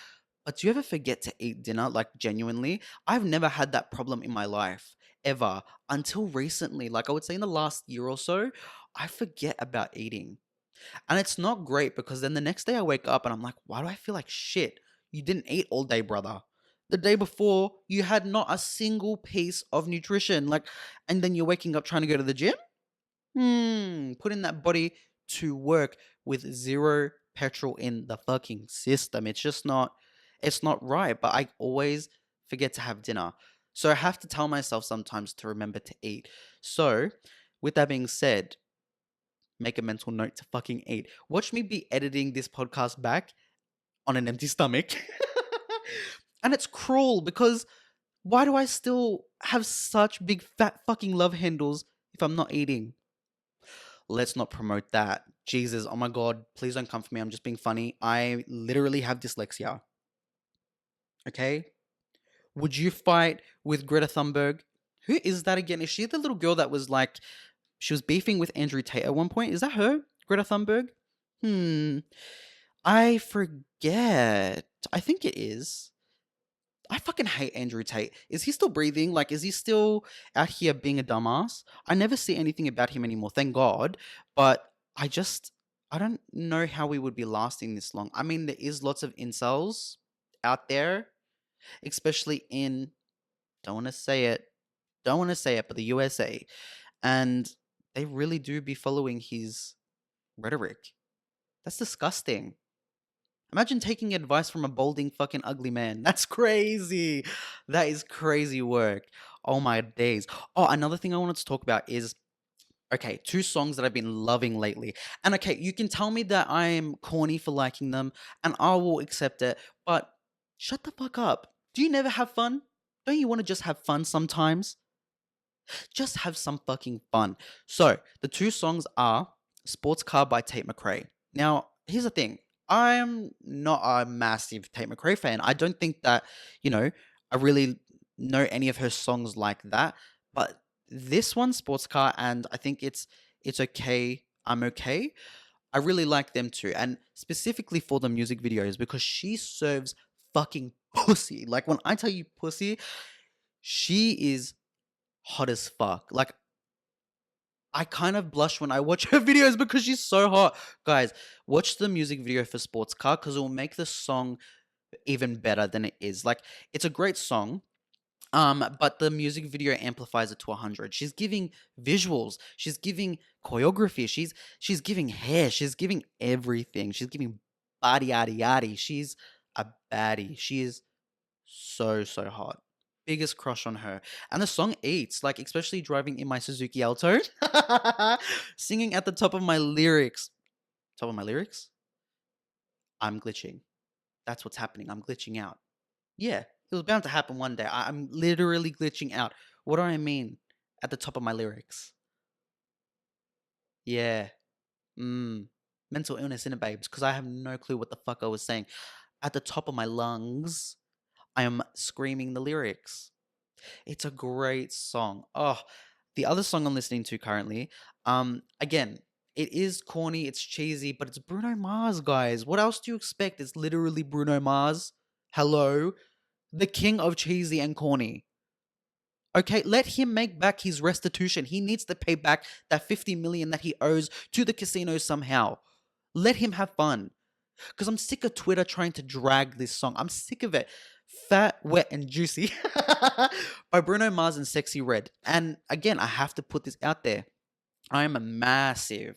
Speaker 1: but do you ever forget to eat dinner? Like genuinely? I've never had that problem in my life ever until recently. Like I would say in the last year or so, I forget about eating. And it's not great because then the next day I wake up and I'm like, why do I feel like shit? You didn't eat all day, brother. The day before, you had not a single piece of nutrition. Like, and then you're waking up trying to go to the gym? Putting that body to work with zero petrol in the fucking system. It's just not, it's not right. But I always forget to have dinner. So I have to tell myself sometimes to remember to eat. So, with that being said, make a mental note to fucking eat. Watch me be editing this podcast back on an empty stomach. And it's cruel because why do I still have such big fat fucking love handles if I'm not eating? Let's not promote that. Jesus, oh my god, please don't come for me. I'm just being funny. I literally have dyslexia. Okay? Would you fight with Greta Thunberg? Who is that again? Is she the little girl that was like, she was beefing with Andrew Tate at one point? Is that her? Greta Thunberg? I forget. I think it is. I fucking hate Andrew Tate. Is he still breathing? Like, is he still out here being a dumbass? I never see anything about him anymore, thank God. But I don't know how we would be lasting this long. I mean, there is lots of incels out there, especially in, don't want to say it, but the USA. And they really do be following his rhetoric. That's disgusting. Imagine taking advice from a balding fucking ugly man. That's crazy. That is crazy work. Oh my days. Oh, another thing I wanted to talk about is okay, two songs that I've been loving lately. And okay, you can tell me that I'm corny for liking them and I will accept it, but shut the fuck up. Do you never have fun? Don't you want to just have fun sometimes? Just have some fucking fun. So, the two songs are Sports Car by Tate McRae. Now, here's the thing. I'm not a massive Tate McRae fan. I don't think that, I really know any of her songs like that. But this one, Sports Car, and I think it's okay. I'm okay. I really like them too. And specifically for the music videos because she serves fucking pussy. Like when I tell you pussy, she is hot as fuck. Like I kind of blush when I watch her videos because she's so hot. Guys, watch the music video for Sports Car because it will make the song even better than it is. Like, it's a great song. But the music video amplifies it to 100. She's giving visuals. She's giving choreography. She's giving hair. She's giving everything. She's giving body yaddy yaddy. She's a baddie. She is so hot. Biggest crush on her. And the song eats, like especially driving in my Suzuki Alto, singing at the top of my lyrics. Top of my lyrics? I'm glitching. That's what's happening. I'm glitching out. Yeah, it was bound to happen one day. I'm literally glitching out. What do I mean? At the top of my lyrics. Yeah. Mental illness in it, babes, because I have no clue what the fuck I was saying. At the top of my lungs, I am screaming the lyrics. It's a great song. Oh, the other song I'm listening to currently, again, it is corny, it's cheesy, but it's Bruno Mars, guys. What else do you expect? It's literally Bruno Mars. Hello, the king of cheesy and corny. Okay, let him make back his restitution. He needs to pay back that 50 million that he owes to the casino somehow. Let him have fun. Because I'm sick of Twitter trying to drag this song. I'm sick of it. Fat, Wet, and Juicy by Bruno Mars and Sexy Red. And again, I have to put this out there. I am a massive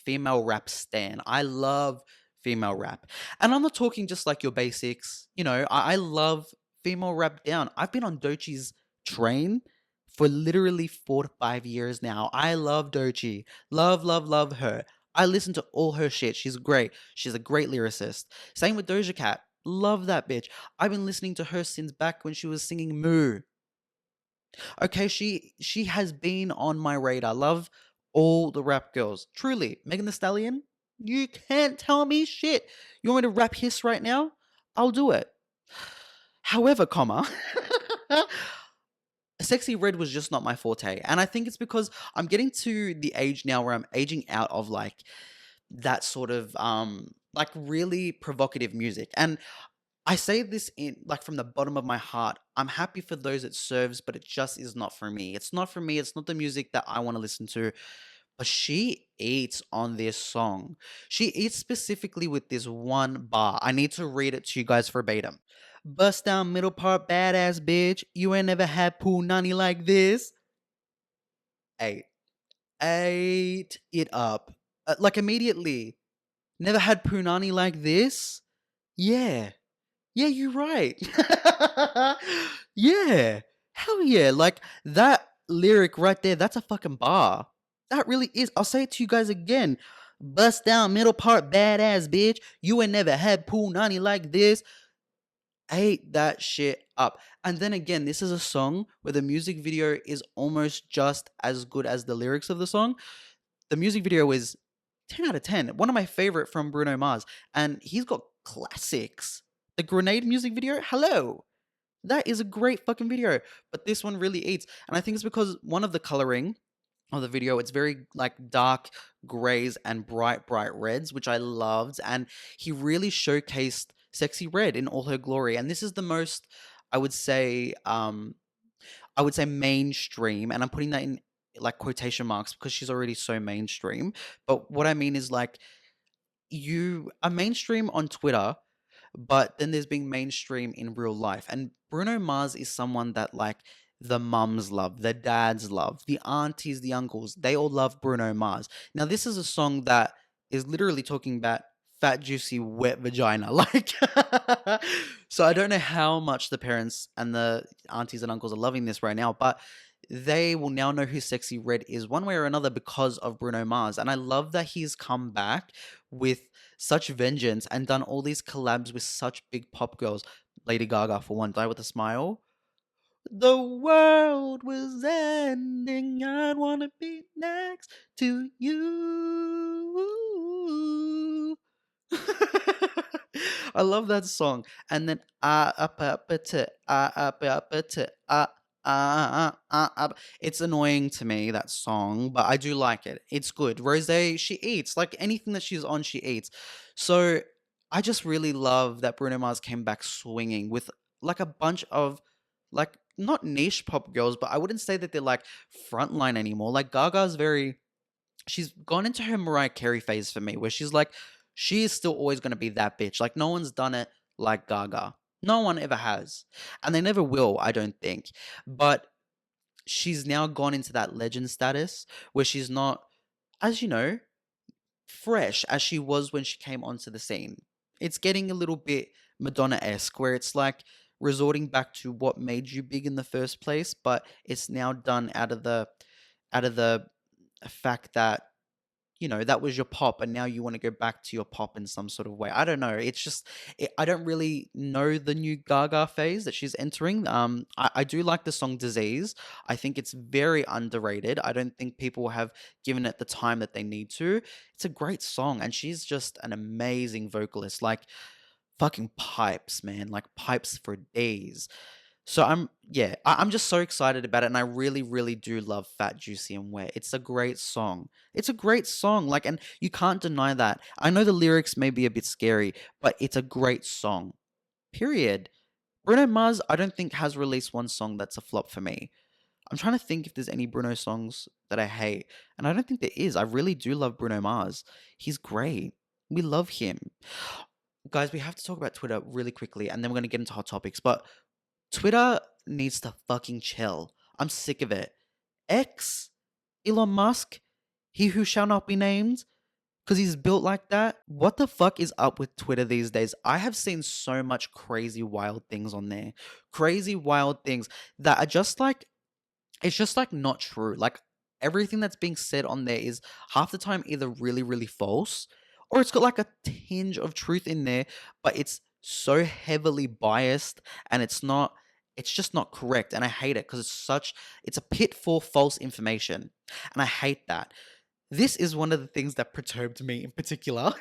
Speaker 1: female rap stan. I love female rap. And I'm not talking just like your basics. I love female rap down. I've been on 𝘧𝘳𝘢𝘯𝘬𝘢𝘭𝘢𝘮 train for literally 4 to 5 years now. I love 𝘧𝘳𝘢𝘯𝘬𝘢𝘭𝘢𝘮. Love, love her. I listen to all her shit. She's great. She's a great lyricist. Same with Doja Cat. Love that bitch. I've been listening to her since back when she was singing Moo. Okay, she has been on my radar. Love all the rap girls. Truly. Megan Thee Stallion, you can't tell me shit. You want me to rap hiss right now? I'll do it. However, Sexy Red was just not my forte. And I think it's because I'm getting to the age now where I'm aging out of like that sort of like really provocative music. And I say this in like from the bottom of my heart. I'm happy for those it serves, but it just is not for me. It's not for me. It's not the music that I want to listen to. But she eats on this song. She eats specifically with this one bar. I need to read it to you guys verbatim. Bust down middle part, badass bitch. You ain't never had pool nanny like this. Ate. Ate it up. Like immediately. Never had punani like this? Yeah. Yeah, you're right. Yeah. Hell yeah. Like that lyric right there, that's a fucking bar. That really is. I'll say it to you guys again. Bust down middle part, badass bitch. You ain't never had pool nanny like this. Ate that shit up. And then again, this is a song where the music video is almost just as good as the lyrics of the song. The music video is 10 out of 10. One of my favorite from Bruno Mars. And he's got classics. The Grenade music video, hello. That is a great fucking video. But this one really eats. And I think it's because one of the coloring of the video, it's very like dark grays and bright reds, which I loved. And he really showcased Sexy Red in all her glory. And this is the most, I would say, mainstream, and I'm putting that in like quotation marks because she's already so mainstream. But what I mean is like you are mainstream on Twitter, but then there's being mainstream in real life. And Bruno Mars is someone that like the mums love, the dads love, the aunties, the uncles, they all love Bruno Mars. Now, this is a song that is literally talking about fat, juicy, wet vagina. Like, so I don't know how much the parents and the aunties and uncles are loving this right now, but they will now know who Sexy Red is one way or another because of Bruno Mars. And I love that he's come back with such vengeance and done all these collabs with such big pop girls. Lady Gaga, for one, Die With a Smile. The world was ending. I'd want to be next to you. I love that song. And then it's annoying to me, that song, but I do like it. It's good. Rose, she eats. Like anything that she's on, she eats. So I just really love that Bruno Mars came back swinging with like a bunch of like not niche pop girls, but I wouldn't say that they're like frontline anymore. Like Gaga's very, she's gone into her Mariah Carey phase for me, where she's like, she is still always going to be that bitch. Like no one's done it like Gaga. No one ever has. And they never will, I don't think. But she's now gone into that legend status where she's not, as you know, fresh as she was when she came onto the scene. It's getting a little bit Madonna-esque, where it's like resorting back to what made you big in the first place, but it's now done out of the fact that that was your pop and now you want to go back to your pop in some sort of way. I don't know. It's just I don't really know the new Gaga phase that she's entering. I do like the song Disease. I think it's very underrated. I don't think people have given it the time that they need to. It's a great song and she's just an amazing vocalist. Like fucking pipes, man. Like pipes for days. So I'm just so excited about it, and I really, really do love Fat, Juicy, and Wet. It's a great song. It's a great song, like, and you can't deny that. I know the lyrics may be a bit scary, but it's a great song. Period. Bruno Mars, I don't think has released one song that's a flop for me. I'm trying to think if there's any Bruno songs that I hate, and I don't think there is. I really do love Bruno Mars. He's great. We love him. Guys, we have to talk about Twitter really quickly, and then we're going to get into hot topics, but Twitter needs to fucking chill. I'm sick of it. X, Elon Musk, he who shall not be named, because he's built like that. What the fuck is up with Twitter these days? I have seen so much crazy, wild things on there. Crazy, wild things that are just like, it's just like not true. Like everything that's being said on there is half the time either really, really false or it's got like a tinge of truth in there, but it's so heavily biased and it's just not correct. And I hate it because it's a pit for false information. And I hate that. This is one of the things that perturbed me in particular.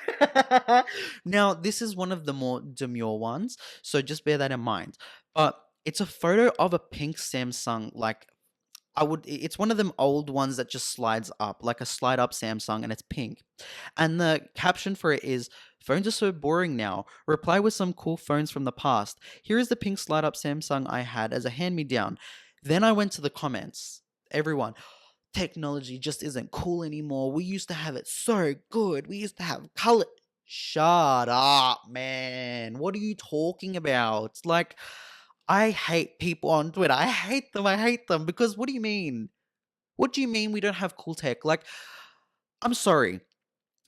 Speaker 1: Now, this is one of the more demure ones, so just bear that in mind. But it's a photo of a pink Samsung, like it's one of them old ones that just slides up, like a slide up Samsung, and it's pink. And the caption for it is, "Phones are so boring now. Reply with some cool phones from the past. Here is the pink slide up Samsung I had as a hand me down." Then I went to the comments. Everyone, technology just isn't cool anymore. We used to have it so good. We used to have color. Shut up, man. What are you talking about? Like, I hate people on Twitter. I hate them. I hate them because what do you mean? What do you mean we don't have cool tech? Like, I'm sorry,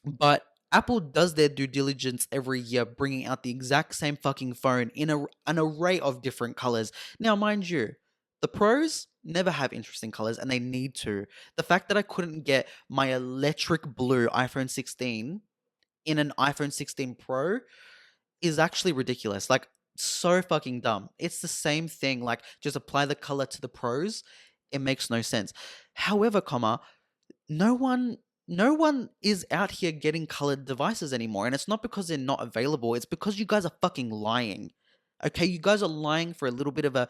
Speaker 1: but Apple does their due diligence every year, bringing out the exact same fucking phone in an array of different colors. Now, mind you, the pros never have interesting colors, and they need to. The fact that I couldn't get my electric blue iPhone 16 in an iPhone 16 Pro is actually ridiculous. Like, so fucking dumb. It's the same thing. Like, just apply the color to the pros. It makes no sense. However, no one is out here getting colored devices anymore, and it's not because they're not available. It's because you guys are fucking lying. Okay, you guys are lying for a little bit of a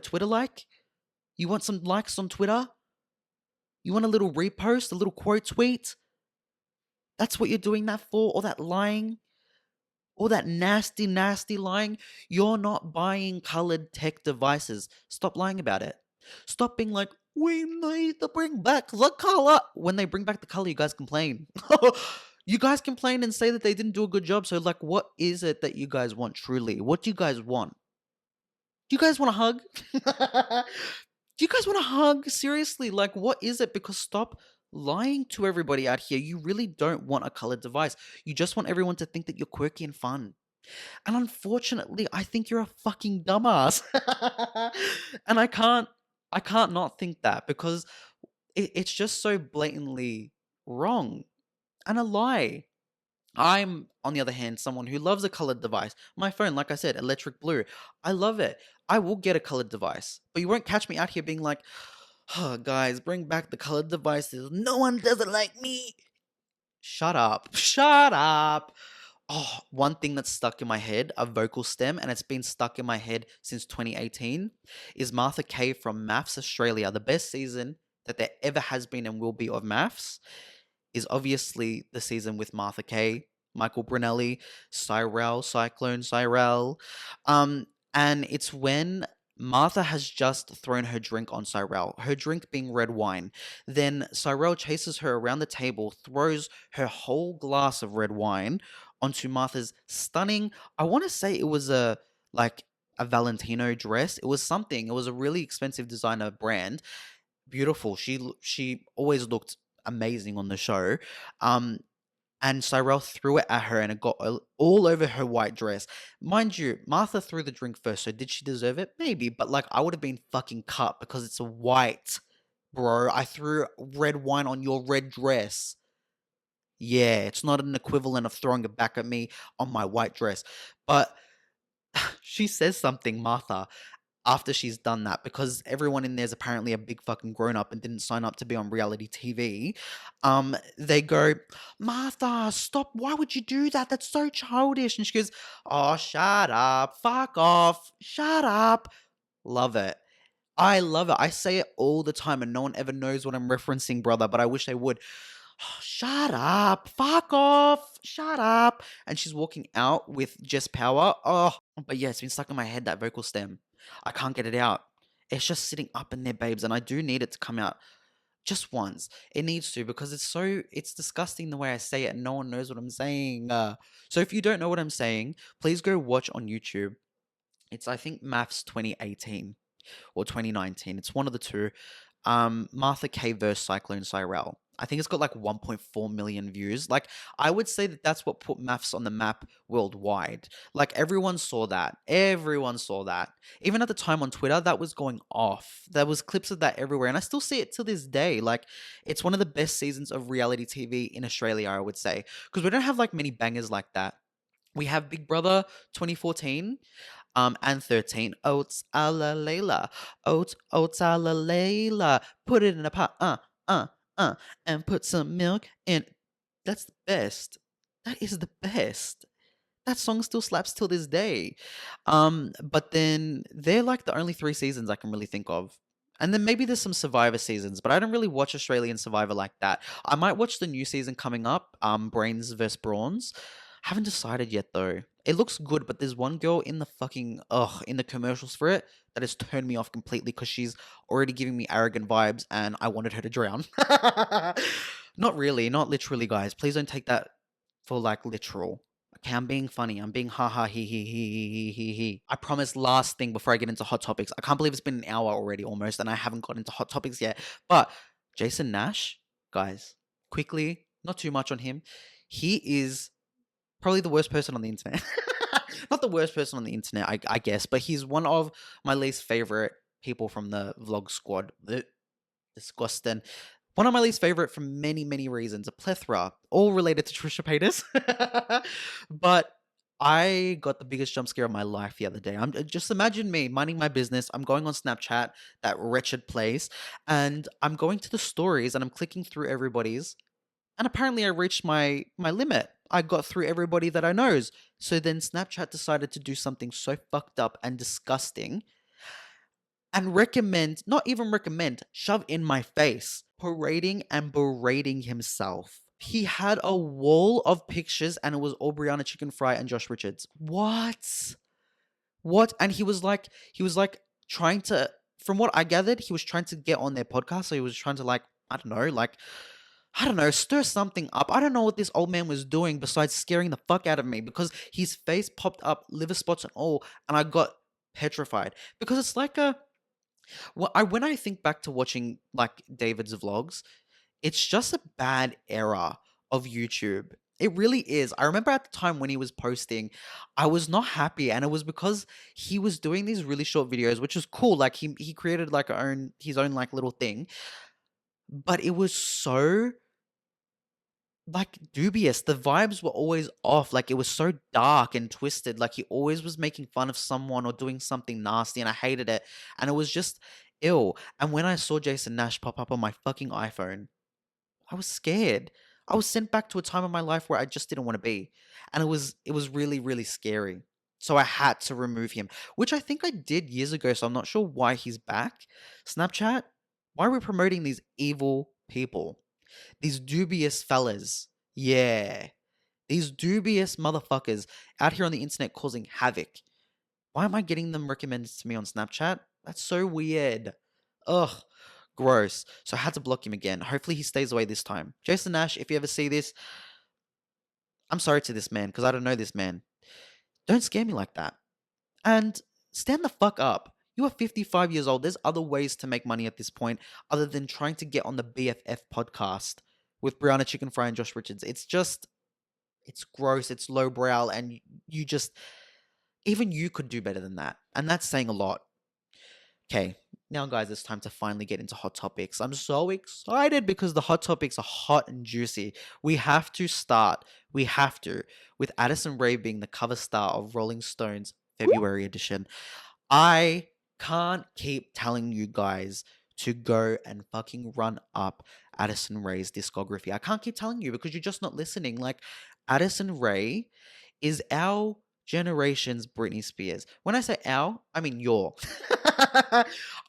Speaker 1: Twitter like? You want some likes on Twitter? You want a little repost, a little quote tweet? That's what you're doing that for? All that lying? All that nasty, nasty lying? You're not buying colored tech devices. Stop lying about it. Stop being like, we need to bring back the color. When they bring back the color, you guys complain. You guys complain and say that they didn't do a good job. So, like, what is it that you guys want truly? What do you guys want? Do you guys want a hug? Do you guys want a hug? Seriously, like, what is it? Because stop lying to everybody out here. You really don't want a colored device. You just want everyone to think that you're quirky and fun. And unfortunately, I think you're a fucking dumbass. And I can't not think that, because it's just so blatantly wrong and a lie. I'm, on the other hand, someone who loves a colored device. My phone, like I said, electric blue. I love it. I will get a colored device. But you won't catch me out here being like, oh, guys, bring back the colored devices. No one does it like me. Shut up. Shut up. Oh, one thing that's stuck in my head, a vocal stem, and it's been stuck in my head since 2018, is Martha Kay from Maths Australia. The best season that there ever has been and will be of Maths is obviously the season with Martha Kay, Michael Brunelli, Cyclone Cyrell. And it's when Martha has just thrown her drink on Cyrell, her drink being red wine. Then Cyrell chases her around the table, throws her whole glass of red wine onto Martha's stunning, I want to say it was a Valentino dress. It was something. It was a really expensive designer brand. Beautiful. She always looked amazing on the show. And Cyrell threw it at her, and it got all over her white dress. Mind you, Martha threw the drink first, so did she deserve it? Maybe, but like, I would have been fucking cut because it's a white, bro. I threw red wine on your red dress. Yeah, it's not an equivalent of throwing it back at me on my white dress. But she says something, Martha, after she's done that, because everyone in there's apparently a big fucking grown up and didn't sign up to be on reality TV. They go, Martha, stop! Why would you do that? That's so childish. And she goes, oh, shut up, fuck off, shut up. Love it. I love it. I say it all the time, and no one ever knows what I'm referencing, brother. But I wish they would. Oh, shut up, fuck off, shut up. And she's walking out with Jess Power. Oh, but yeah, it's been stuck in my head, that vocal stem. I can't get it out. It's just sitting up in there, babes, and I do need it to come out just once. It needs to, because it's disgusting the way I say it, and no one knows what I'm saying. So if you don't know what I'm saying, please go watch on YouTube. It's, I think, Maths 2018 or 2019. It's one of the two. Martha Kay vs. Cyclone Cyrell. I think it's got like 1.4 million views. Like, I would say that that's what put Maths on the map worldwide. Like, everyone saw that. Everyone saw that. Even at the time on Twitter, that was going off. There was clips of that everywhere, and I still see it to this day. Like, it's one of the best seasons of reality TV in Australia, I would say, because we don't have like many bangers like that. We have Big Brother 2014. And 13, oats a la Layla, oats a la Layla, put it in a pot, and put some milk in. That's the best. That is the best. That song still slaps till this day. But then they're like the only 3 seasons I can really think of. And then maybe there's some Survivor seasons, but I don't really watch Australian Survivor like that. I might watch the new season coming up, Brains vs. Brawns. Haven't decided yet though. It looks good, but there's one girl in the fucking in the commercials for it that has turned me off completely, because she's already giving me arrogant vibes, and I wanted her to drown. Not really, not literally, guys. Please don't take that for like literal. Okay, I'm being funny. I'm being ha ha he he he he he he he. I promise, last thing before I get into hot topics. I can't believe it's been an hour already almost, and I haven't got into hot topics yet. But Jason Nash, guys, quickly, not too much on him. he is probably the worst person on the internet. Not the worst person on the internet, I guess, but he's one of my least favorite people from the vlog squad. Disgusting. One of my least favorite for many, many reasons. A plethora, all related to Trisha Paytas. But I got the biggest jump scare of my life the other day. I'm just imagine me minding my business. I'm going on Snapchat, that wretched place, and I'm going to the stories and I'm clicking through everybody's. And apparently I reached my limit. I got through everybody that I knows. So then Snapchat decided to do something so fucked up and disgusting and not even recommend, shove in my face, parading and berating himself. He had a wall of pictures and it was all Brianna Chicken Fry and Josh Richards. What? What? And he was like trying to, from what I gathered, he was trying to get on their podcast. So he was trying to I don't know, stir something up. I don't know what this old man was doing besides scaring the fuck out of me because his face popped up, liver spots and all, and I got petrified. Because it's like when I think back to watching like David's vlogs, it's just a bad era of YouTube. It really is. I remember at the time when he was posting, I was not happy, and it was because he was doing these really short videos, which is cool. Like he created like his own like little thing, but it was so like dubious. The vibes were always off. Like it was so dark and twisted. Like he always was making fun of someone or doing something nasty, and I hated it. And it was just ill. And when I saw Jason Nash pop up on my fucking iPhone, I was scared. I was sent back to a time of my life where I just didn't want to be. And it was really, really scary. So I had to remove him, which I think I did years ago. So I'm not sure why he's back. Snapchat, why are we promoting these evil people? These dubious fellas. Yeah. These dubious motherfuckers out here on the internet causing havoc. Why am I getting them recommended to me on Snapchat? That's so weird. Ugh. Gross. So I had to block him again. Hopefully he stays away this time. Jason Nash, if you ever see this, I'm sorry to this man because I don't know this man. Don't scare me like that. And stand the fuck up. You are 55 years old. There's other ways to make money at this point other than trying to get on the BFF podcast with Brianna Chicken Fry and Josh Richards. It's gross. It's lowbrow. And you just, even you could do better than that. And that's saying a lot. Okay, now guys, it's time to finally get into hot topics. I'm so excited because the hot topics are hot and juicy. We have to start, with Addison Rae being the cover star of Rolling Stone's February edition. I can't keep telling you guys to go and fucking run up Addison Rae's discography. I can't keep telling you because you're just not listening. Like, Addison Rae is our generation's Britney Spears. When I say our, I mean your.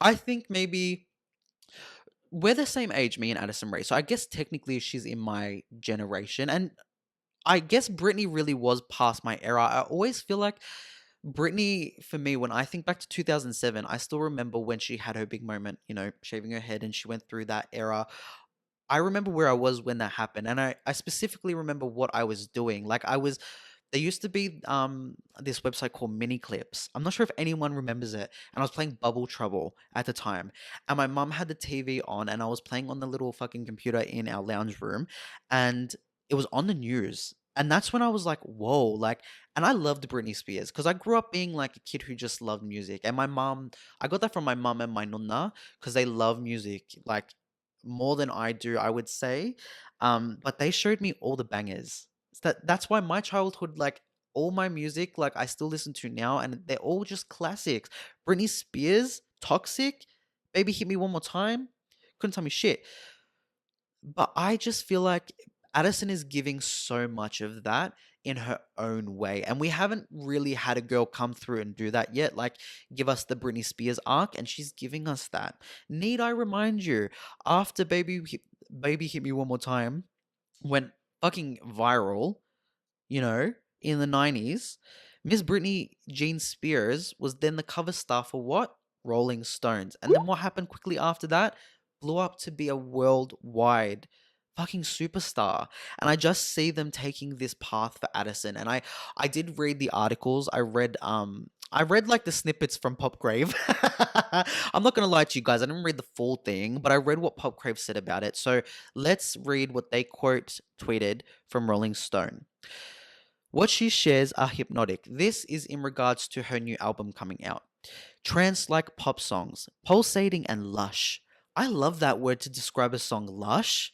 Speaker 1: I think maybe we're the same age, me and Addison Rae. So I guess technically she's in my generation. And I guess Britney really was past my era. I always feel like Britney, for me, when I think back to 2007, I still remember when she had her big moment, shaving her head, and she went through that era. I remember where I was when that happened, and I specifically remember what I was doing. Like there used to be this website called Mini Clips. I'm not sure if anyone remembers it, and I was playing Bubble Trouble at the time, and my mum had the TV on, and I was playing on the little fucking computer in our lounge room, and it was on the news. And that's when I was like, whoa, like, and I loved Britney Spears because I grew up being like a kid who just loved music. And I got that from my mum and my nonna because they love music, like more than I do, I would say. But they showed me all the bangers. That's why my childhood, like all my music, like I still listen to now, and they're all just classics. Britney Spears, Toxic, Baby Hit Me One More Time, couldn't tell me shit. But I just feel like Addison is giving so much of that in her own way. And we haven't really had a girl come through and do that yet. Like, give us the Britney Spears arc, and she's giving us that. Need I remind you, after Baby Hit Me One More Time went fucking viral, in the 90s, Miss Britney Jean Spears was then the cover star for what? Rolling Stones. And then what happened quickly after that? Blew up to be a worldwide fucking superstar. And I just see them taking this path for Addison. And I did read the articles. I I read like the snippets from Popgrave. I'm not gonna lie to you guys, I didn't read the full thing, but I read what Popgrave said about it. So let's read what they quote tweeted from Rolling Stone. What she shares are hypnotic. This is in regards to her new album coming out. Trance like pop songs, pulsating and lush. I love that word to describe a song, lush.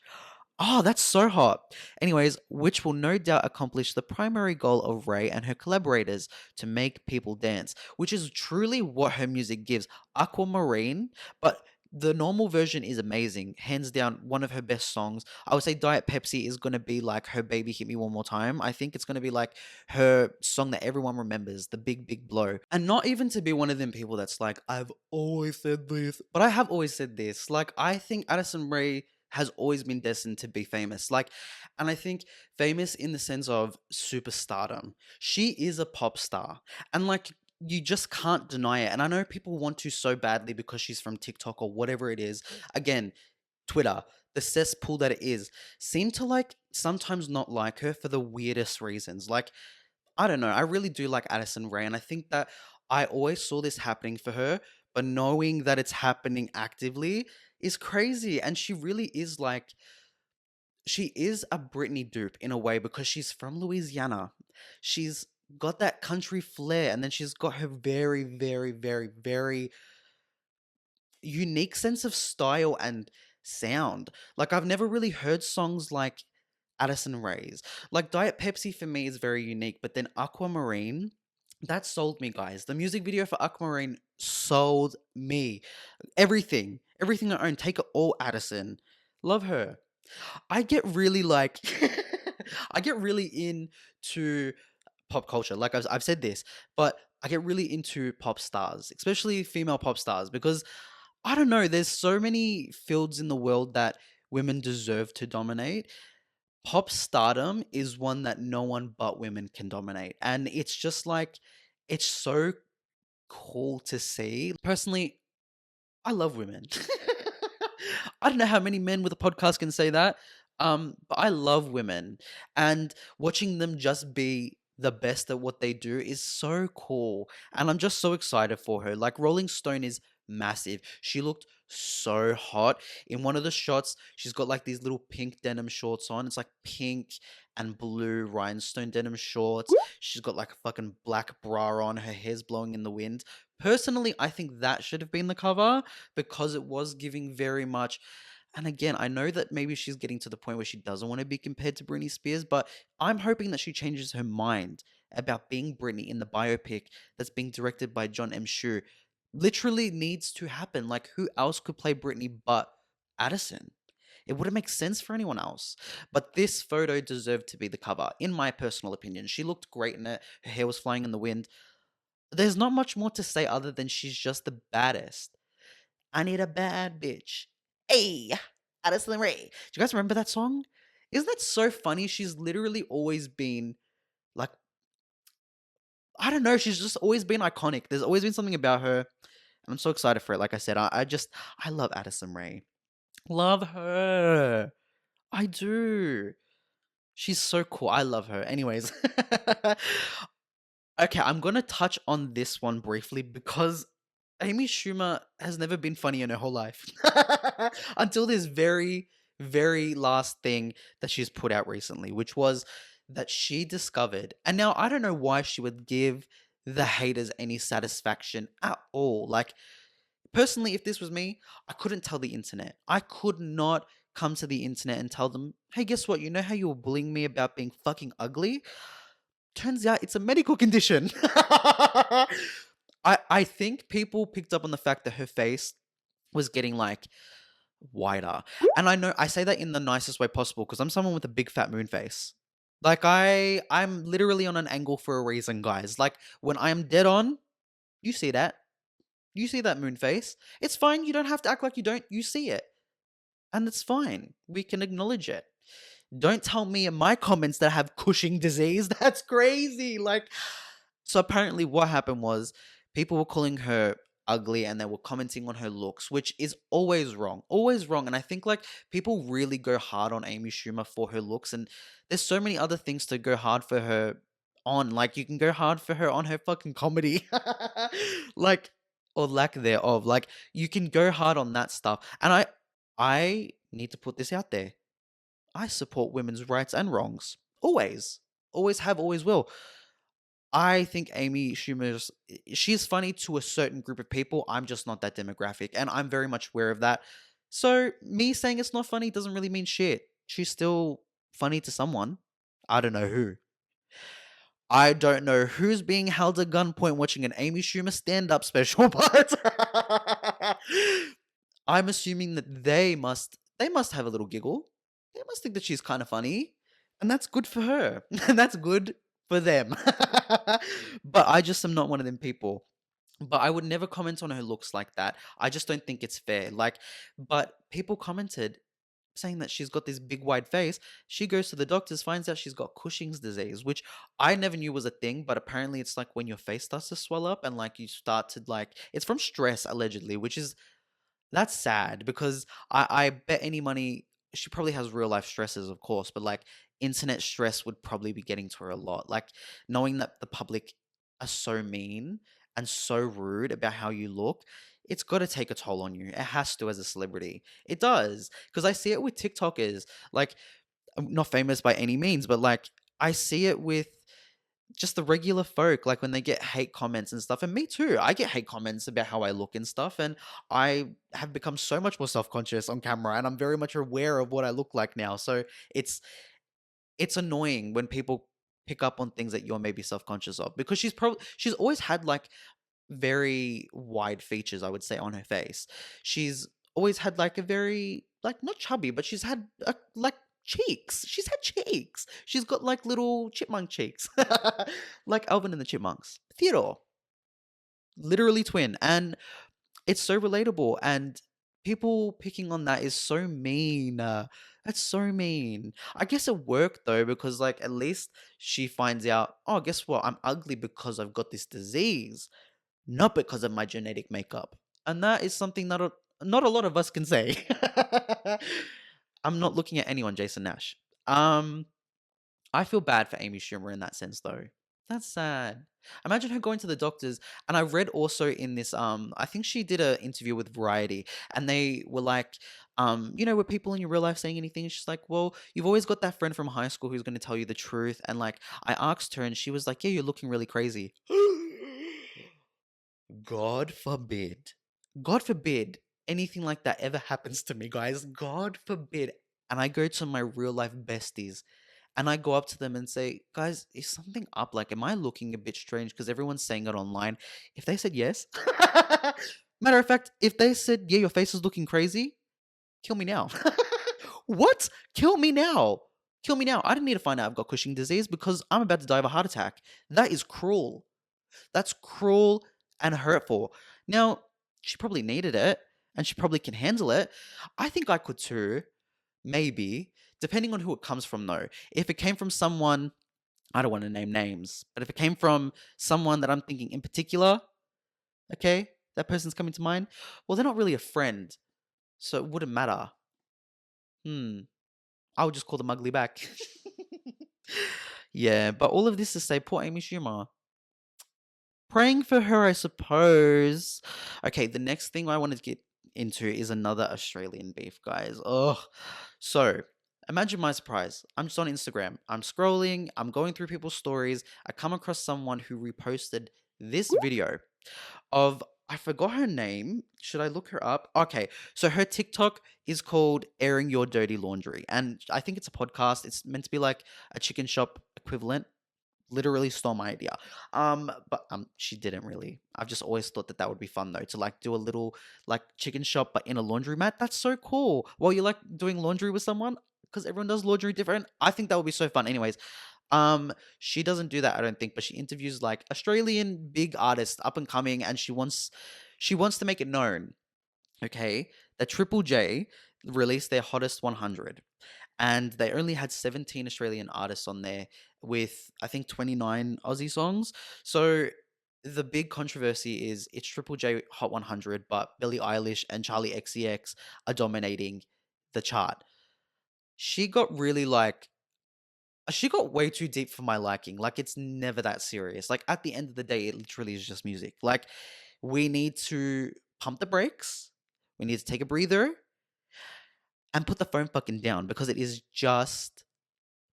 Speaker 1: Oh, that's so hot. Anyways, which will no doubt accomplish the primary goal of Ray and her collaborators to make people dance, which is truly what her music gives. Aquamarine, but the normal version is amazing. Hands down, one of her best songs. I would say Diet Pepsi is going to be like her Baby Hit Me One More Time. I think it's going to be like her song that everyone remembers, The Big Big Blow. And not even to be one of them people that's like, I've always said this, but I have always said this. Like, I think Addison Rae has always been destined to be famous. Like, and I think famous in the sense of superstardom. She is a pop star. And like, you just can't deny it. And I know people want to so badly because she's from TikTok or whatever it is. Again, Twitter, the cesspool that it is, seem to like sometimes not like her for the weirdest reasons. Like, I don't know. I really do like Addison Rae, and I think that I always saw this happening for her, but knowing that it's happening actively is crazy. And she really is like, she is a Britney dupe in a way because she's from Louisiana. She's got that country flair, and then she's got her very, very, very, very unique sense of style and sound. Like, I've never really heard songs like Addison Rae's. Like, Diet Pepsi for me is very unique, but then Aquamarine, that sold me, guys. The music video for Aquamarine sold me. Everything. Everything I own. Take it all, Addison. Love her. I get really like I get really into pop culture. Like I've said this, but I get really into pop stars, especially female pop stars, because I don't know, there's so many fields in the world that women deserve to dominate. Pop stardom is one that no one but women can dominate. And it's just like, it's so cool to see. Personally, I love women. I don't know how many men with a podcast can say that. But I love women, and watching them just be the best at what they do is so cool. And I'm just so excited for her. Like, Rolling Stone is massive. She looked so hot in one of the shots. She's got like these little pink denim shorts on. It's like pink and blue rhinestone denim shorts. She's got like a fucking black bra on. Her hair's blowing in the wind. Personally, I think that should have been the cover because it was giving very much. And again, I know that maybe she's getting to the point where she doesn't want to be compared to Britney Spears, but I'm hoping that she changes her mind about being Britney in the biopic that's being directed by John M. Shu. Literally needs to happen. Like, who else could play Britney but Addison? It wouldn't make sense for anyone else. But this photo deserved to be the cover, in my personal opinion. She looked great in it. Her hair was flying in the wind. There's not much more to say other than she's just the baddest. I need a bad bitch. Hey, Addison Rae. Do you guys remember that song? Isn't that so funny? She's literally always been like, I don't know, she's just always been iconic. There's always been something about her. And I'm so excited for it. Like I said, I love Addison Rae. Love her. I do. She's so cool. I love her. Anyways. Okay, I'm gonna touch on this one briefly because Amy Schumer has never been funny in her whole life. Until this very, very last thing that she's put out recently, which was that she discovered, and now I don't know why she would give the haters any satisfaction at all. Like, personally, if this was me, I couldn't tell the internet. I could not come to the internet and tell them, hey, guess what? You know how you were bullying me about being fucking ugly? Turns out it's a medical condition. I think people picked up on the fact that her face was getting like wider. And I know I say that in the nicest way possible because I'm someone with a big fat moon face. Like, I'm literally on an angle for a reason, guys. Like, when I am dead on, you see that. You see that moon face. It's fine. You don't have to act like you don't. You see it. And it's fine. We can acknowledge it. Don't tell me in my comments that I have Cushing disease. That's crazy. Like, so apparently what happened was people were calling her ugly and they were commenting on her looks, which is always wrong. Always wrong. And I think like people really go hard on Amy Schumer for her looks, and there's so many other things to go hard for her on. Like, you can go hard for her on her fucking comedy. Like, or lack thereof. Like, you can go hard on that stuff. And I need to put this out there. I support women's rights and wrongs. Always. Always have, always will. I think Amy Schumer's she's funny to a certain group of people. I'm just not that demographic, and I'm very much aware of that. So me saying it's not funny doesn't really mean shit. She's still funny to someone. I don't know who. I don't know who's being held at gunpoint watching an Amy Schumer stand-up special, but I'm assuming that they must have a little giggle. They must think that she's kind of funny, and that's good for her. And that's good for them. But I just am not one of them people. But I would never comment on her looks like that. I just don't think it's fair. Like, but people commented saying that she's got this big wide face. She goes to the doctors, finds out she's got Cushing's disease, which I never knew was a thing, but apparently it's like when your face starts to swell up and like you start to like it's from stress allegedly, which is that's sad because I bet any money she probably has real life stresses, of course, but like internet stress would probably be getting to her a lot. Like knowing that the public are so mean and so rude about how you look, it's got to take a toll on you. It has to as a celebrity. It does. Because I see it with TikTokers. Like, I'm not famous by any means, but like, I see it with just the regular folk, like when they get hate comments and stuff. And me too. I get hate comments about how I look and stuff. And I have become so much more self conscious on camera and I'm very much aware of what I look like now. So it's it's annoying when people pick up on things that you're maybe self conscious of because she's always had like very wide features, I would say, on her face. She's always had like a very like not chubby, but she's had like cheeks. She's had cheeks. She's got like little chipmunk cheeks, like Alvin and the Chipmunks. Theodore, literally twin, and it's so relatable. And people picking on that is so mean. That's so mean. I guess it worked though because like at least she finds out. Oh, guess what? I'm ugly because I've got this disease not because of my genetic makeup. And that is something that not a lot of us can say. I'm not looking at anyone, Jason Nash. I feel bad for Amy Schumer in that sense, though. That's sad. Imagine her going to the doctors. And I read also in this, I think she did an interview with Variety, and they were like, were people in your real life saying anything? And she's like, well, you've always got that friend from high school who's going to tell you the truth. And like, I asked her, and she was like, yeah, you're looking really crazy. God forbid. God forbid anything like that ever happens to me, guys. God forbid. And I go to my real life besties and I go up to them and say, guys, is something up? Like, am I looking a bit strange? Because everyone's saying it online. If they said yes, matter of fact, if they said, yeah, your face is looking crazy, kill me now. What? Kill me now. Kill me now. I didn't need to find out I've got Cushing disease because I'm about to die of a heart attack. That is cruel. That's cruel and hurtful. Now, she probably needed it and she probably can handle it. I think I could too, maybe, depending on who it comes from though. If it came from someone, I don't want to name names, but if it came from someone that I'm thinking in particular, okay, that person's coming to mind, well, they're not really a friend, so it wouldn't matter. I would just call them ugly back. Yeah, but all of this to say, poor Amy Schumer. Praying for her, I suppose. Okay, the next thing I wanted to get into is another Australian beef, guys. Ugh. So, imagine my surprise. I'm just on Instagram. I'm scrolling. I'm going through people's stories. I come across someone who reposted this video of, I forgot her name. Should I look her up? Okay, so her TikTok is called Airing Your Dirty Laundry. And I think it's a podcast. It's meant to be like a chicken shop equivalent. Literally stole my idea. But she didn't really. I've just always thought that that would be fun though, to like do a little like chicken shop but in a laundromat. That's so cool. While you're like doing laundry with someone, because everyone does laundry different. I think that would be so fun. Anyways, she doesn't do that, I don't think, but she interviews like Australian big artists up and coming, and she wants to make it known, okay, that Triple J released their hottest 100 and they only had 17 Australian artists on there with I think 29 Aussie songs. So the big controversy is it's Triple J Hot 100, but Billie Eilish and Charlie XCX are dominating the chart. She got really like She got way too deep for my liking. Like, it's never that serious. Like, at the end of the day, it literally is just music. Like, we need to pump the brakes. We need to take a breather and put the phone fucking down because it is just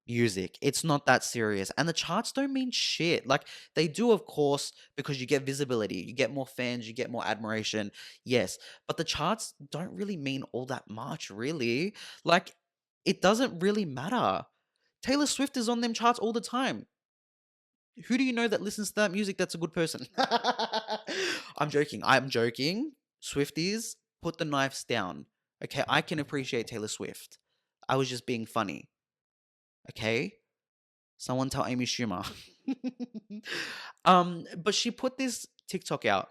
Speaker 1: music. It's not that serious. And the charts don't mean shit. Like, they do, of course, because you get visibility, you get more fans, you get more admiration. Yes. But the charts don't really mean all that much, really. Like, it doesn't really matter. Taylor Swift is on them charts all the time. Who do you know that listens to that music that's a good person? I'm joking. I'm joking. Swifties, put the knives down. Okay, I can appreciate Taylor Swift. I was just being funny. Okay? Someone tell Amy Schumer. But she put this TikTok out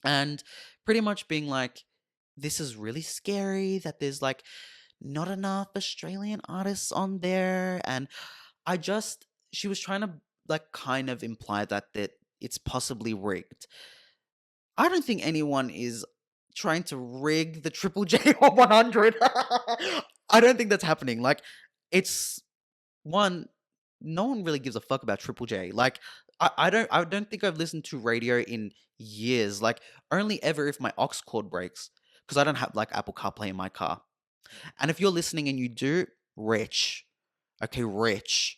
Speaker 1: and pretty much being like, this is really scary that there's like not enough Australian artists on there. And she was trying to like kind of imply that it's possibly rigged. I don't think anyone is trying to rig the Triple J or 100. I don't think that's happening. Like, it's one, no one really gives a fuck about Triple J. Like, I don't think I've listened to radio in years. Like, only ever if my aux cord breaks. Because I don't have like Apple CarPlay in my car. And if you're listening and you do, rich. Okay, rich.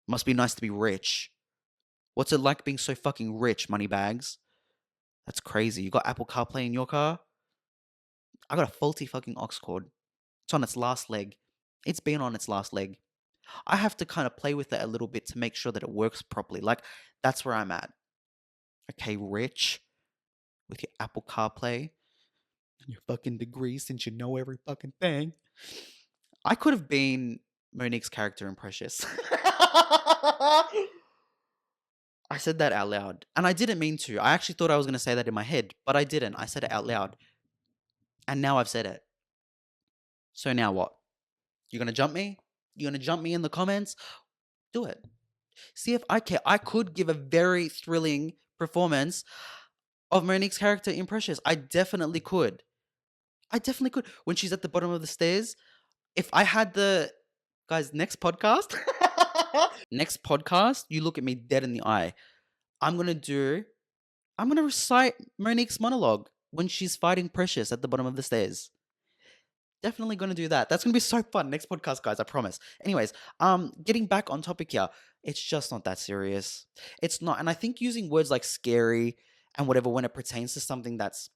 Speaker 1: Must be nice to be rich. What's it like being so fucking rich, moneybags? That's crazy. You got Apple CarPlay in your car? I got a faulty fucking aux cord. It's on its last leg. It's been on its last leg. I have to kind of play with it a little bit to make sure that it works properly. Like, that's where I'm at. Okay, rich, with your Apple CarPlay and your fucking degree since you know every fucking thing. I could have been Monique's character in Precious. I said that out loud. And I didn't mean to. I actually thought I was going to say that in my head, but I didn't. I said it out loud. And now I've said it. So now what? You're going to jump me? You're going to jump me in the comments? Do it. See if I care. I could give a very thrilling performance of Monique's character in Precious. I definitely could. I definitely could. When she's at the bottom of the stairs, if I had the... Guys, next podcast... next podcast, you look at me dead in the eye. I'm going to recite Monique's monologue when she's fighting Precious at the bottom of the stairs. Definitely going to do that. That's going to be so fun. Next podcast, guys, I promise. Anyways, getting back on topic here, it's just not that serious. It's not. And I think using words like scary and whatever when it pertains to something that's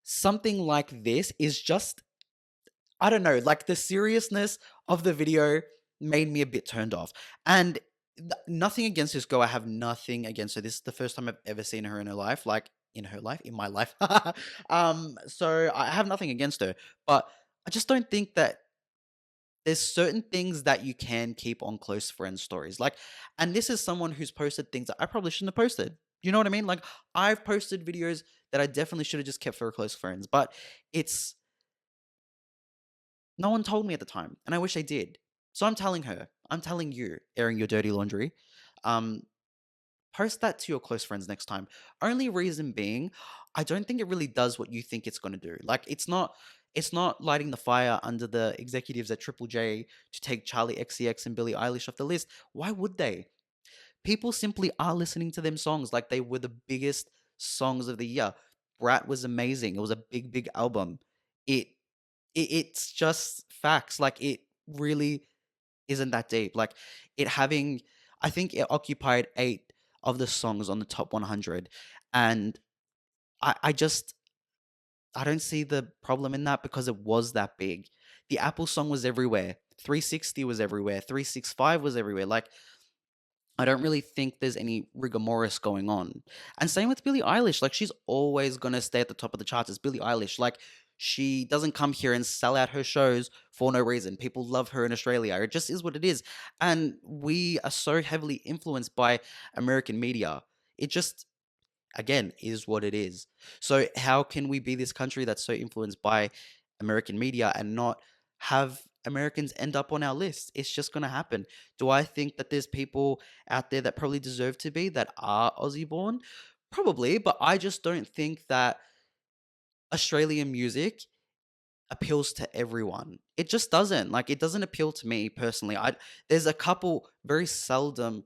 Speaker 1: something like this is just, I don't know, like the seriousness of the video made me a bit turned off. And nothing against this girl. I have nothing against her. This is the first time I've ever seen her in her life. Like, in my life. So I have nothing against her, but I just don't think that there's certain things that you can keep on close friend stories. Like, and this is someone who's posted things that I probably shouldn't have posted. You know what I mean? Like, I've posted videos that I definitely should have just kept for close friends, but it's no one told me at the time, and I wish they did. So I'm telling you, airing your dirty laundry. Post that to your close friends next time. Only reason being, I don't think it really does what you think it's going to do. Like, it's not lighting the fire under the executives at Triple J to take Charlie XCX and Billie Eilish off the list. Why would they? People simply are listening to them songs like they were the biggest songs of the year. Brat was amazing. It was a big, big album. It's just facts. Like, it really isn't that deep. Like, I think it occupied 8 of the songs on the top 100, and I don't see the problem in that because it was that big. The Apple song was everywhere. 360 was everywhere. 365 was everywhere. Like, I don't really think there's any rigor mortis going on. And same with Billie Eilish. Like, she's always going to stay at the top of the charts. It's Billie Eilish. Like, she doesn't come here and sell out her shows for no reason. People love her in Australia. It just is what it is. And we are so heavily influenced by American media. It just, again, is what it is. So how can we be this country that's so influenced by American media and not have Americans end up on our list? It's just going to happen. Do I think that there's people out there that probably deserve to be, that are Aussie born? Probably, but I just don't think that Australian music appeals to everyone. It just doesn't. Like, it doesn't appeal to me personally. There's a couple, very seldom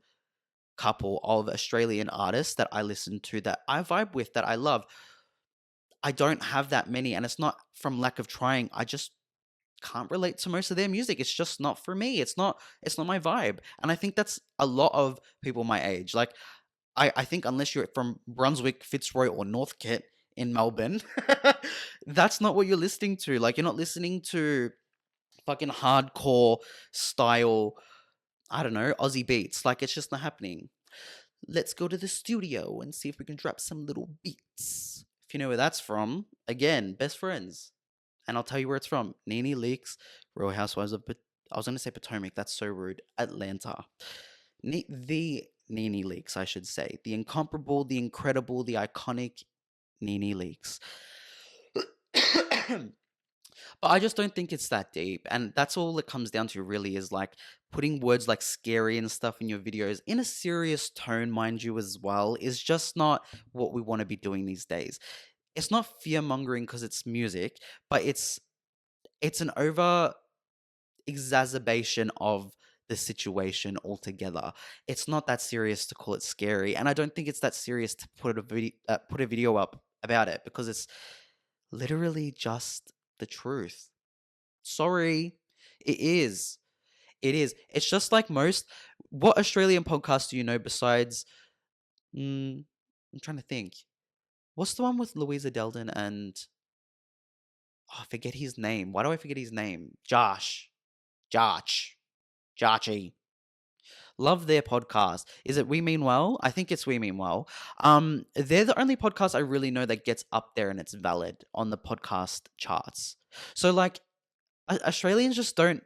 Speaker 1: couple of Australian artists that I listen to that I vibe with, that I love. I don't have that many, and it's not from lack of trying. I just can't relate to most of their music. It's just not for me. It's not my vibe. And I think that's a lot of people my age. Like, I think unless you're from Brunswick, Fitzroy, or Northcote in Melbourne, that's not what you're listening to. Like, you're not listening to fucking hardcore style, I don't know, Aussie beats. Like, it's just not happening. Let's go to the studio and see if we can drop some little beats. If you know where that's from, again, best friends. And I'll tell you where it's from. Nene Leakes, Real Housewives of I was going to say Potomac. That's so rude. Atlanta. The Nene Leakes, I should say. The incomparable, the incredible, the iconic Nene Leakes. But I just don't think it's that deep. And that's all it comes down to, really, is like putting words like scary and stuff in your videos in a serious tone, mind you, as well, is just not what we want to be doing these days. It's not fear mongering because it's music, but it's an over exacerbation of the situation altogether. It's not that serious to call it scary, and I don't think it's that serious to put a video up about it, because it's literally just the truth. Sorry, it is. It is. It's just like most. What Australian podcast do you know besides? I'm trying to think. What's the one with Louisa Delden and I forget his name. Why do I forget his name? Josh. Jarchy. Love their podcast. Is it We Mean Well? I think it's We Mean Well. They're the only podcast I really know that gets up there and it's valid on the podcast charts. So like Australians just don't,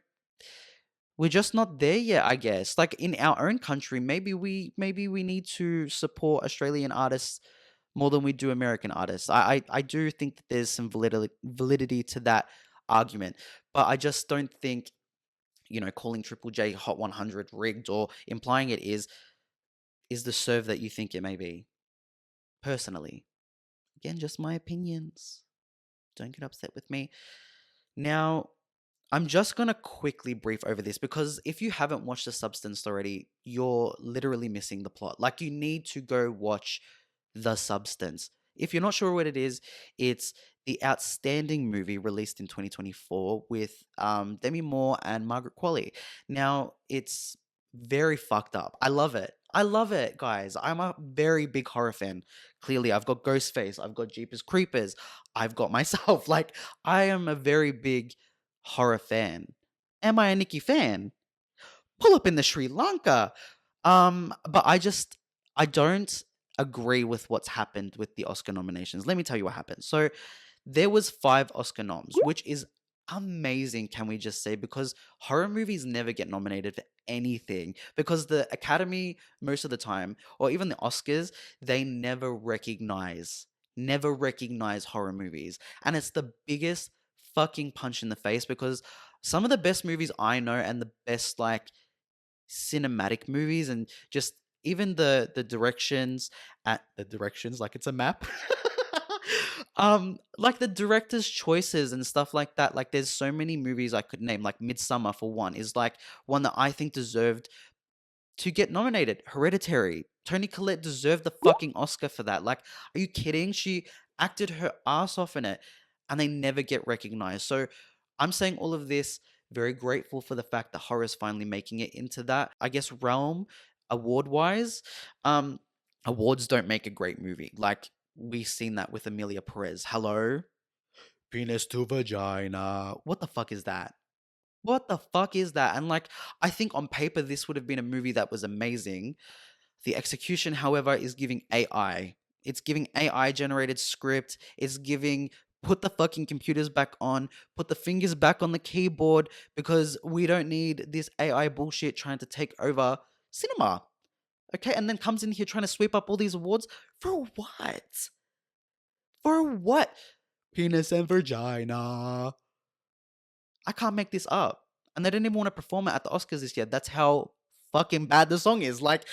Speaker 1: we're just not there yet, I guess. Like in our own country, maybe we need to support Australian artists more than we do American artists. I do think that there's some validity to that argument, but I just don't think, calling Triple J Hot 100 rigged or implying it is the serve that you think it may be. Personally, again, just my opinions. Don't get upset with me. Now, I'm just going to quickly brief over this, because if you haven't watched The Substance already, you're literally missing the plot. Like, you need to go watch The Substance. If you're not sure what it is, it's the outstanding movie released in 2024 with Demi Moore and Margaret Qualley. Now, it's very fucked up. I love it. I love it, guys. I'm a very big horror fan. Clearly, I've got Ghostface, I've got Jeepers Creepers, I've got myself. Like, I am a very big horror fan. Am I a Nikki fan? Pull up in the Sri Lanka. But I don't agree with what's happened with the Oscar nominations. Let me tell you what happened. So there was 5 Oscar noms, which is amazing, can we just say, because horror movies never get nominated for anything, because the Academy, most of the time, or even the Oscars, they never recognize horror movies. And it's the biggest fucking punch in the face, because some of the best movies I know, and the best like cinematic movies, and just even the directions, at the directions, like it's a map. Like the director's choices and stuff like that. Like, there's so many movies I could name. Like Midsummer, for one, is like one that I think deserved to get nominated. Hereditary, Toni Collette deserved the fucking Oscar for that. Like, are you kidding? She acted her ass off in it, and they never get recognized. So I'm saying all of this, very grateful for the fact that horror's finally making it into that, I guess, realm, award wise. Awards don't make a great movie. Like, we've seen that with Amelia Perez. Hello? Penis to vagina. What the fuck is that? What the fuck is that? And like, I think on paper this would have been a movie that was amazing. The execution, however, is giving AI. It's giving AI generated script. It's giving, put the fucking computers back on, put the fingers back on the keyboard, because we don't need this AI bullshit trying to take over cinema. Okay, and then comes in here trying to sweep up all these awards. For what? For what? Penis and vagina. I can't make this up. And they didn't even want to perform it at the Oscars this year. That's how fucking bad the song is. Like,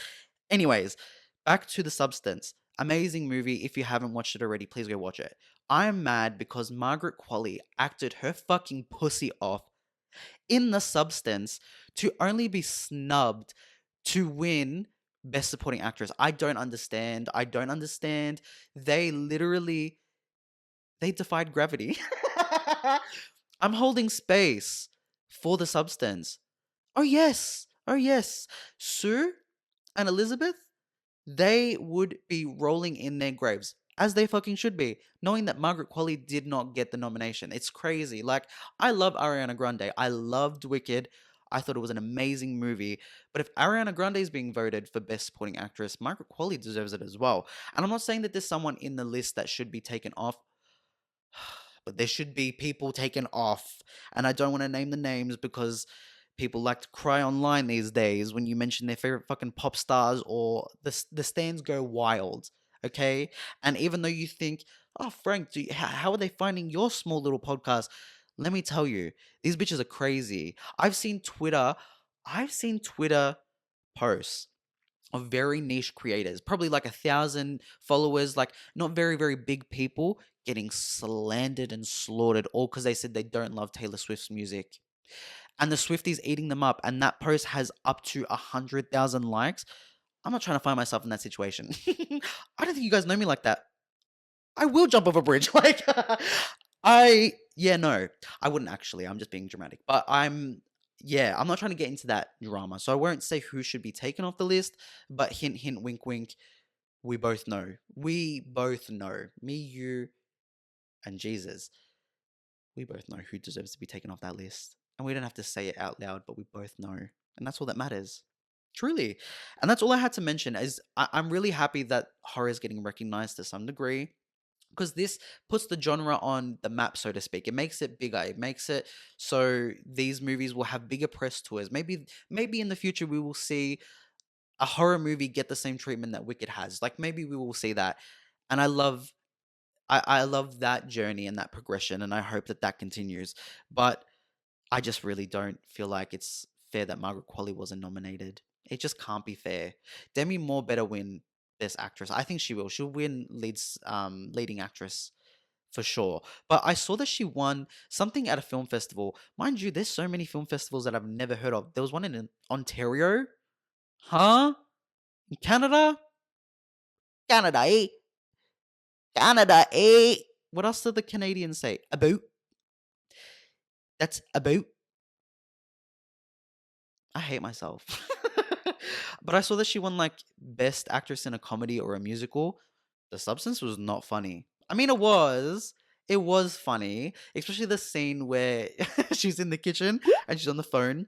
Speaker 1: anyways, back to The Substance. Amazing movie. If you haven't watched it already, please go watch it. I'm mad because Margaret Qualley acted her fucking pussy off in The Substance to only be snubbed to win Best Supporting Actress. I don't understand. I don't understand. They literally they defied gravity. I'm holding space for The Substance. Oh yes. Oh yes. Sue and Elizabeth, they would be rolling in their graves, as they fucking should be, knowing that Margaret Qualley did not get the nomination. It's crazy. Like, I love Ariana Grande. I loved Wicked. I thought it was an amazing movie. But if Ariana Grande is being voted for Best Supporting Actress, Margaret Qualley deserves it as well. And I'm not saying that there's someone in the list that should be taken off, but there should be people taken off. And I don't want to name the names because people like to cry online these days when you mention their favorite fucking pop stars, or the stands go wild. Okay, and even though you think, oh Frank, how are they finding your small little podcast? Let me tell you, these bitches are crazy. I've seen Twitter posts of very niche creators, probably like 1,000 followers, like not very, very big people, getting slandered and slaughtered all because they said they don't love Taylor Swift's music. And the Swifties eating them up, and that post has up to 100,000 likes. I'm not trying to find myself in that situation. I don't think you guys know me like that. I will jump off a bridge. Like, no, I wouldn't actually. I'm just being dramatic. But I'm not trying to get into that drama. So I won't say who should be taken off the list, but hint, hint, wink, wink. We both know. We both know. Me, you, and Jesus. We both know who deserves to be taken off that list. And we don't have to say it out loud, but we both know. And that's all that matters. Truly. And that's all I had to mention is I'm really happy that horror is getting recognized to some degree, because this puts the genre on the map, so to speak. It makes it bigger. It makes it so these movies will have bigger press tours. Maybe in the future we will see a horror movie get the same treatment that Wicked has. Like maybe we will see that. And I love that journey and that progression, and I hope that that continues. But I just really don't feel like it's fair that Margaret Qualley wasn't nominated. It just can't be fair. Demi Moore better win Best Actress. I think she will. She'll win leading actress for sure. But I saw that she won something at a film festival. Mind you, there's so many film festivals that I've never heard of. There was one in Ontario. Huh? In Canada? Canada, eh? Canada, eh? What else did the Canadians say? About? That's about. I hate myself. But I saw that she won like Best Actress in a Comedy or a Musical. The Substance was not funny. I mean, it was. It was funny, especially the scene where she's in the kitchen and she's on the phone.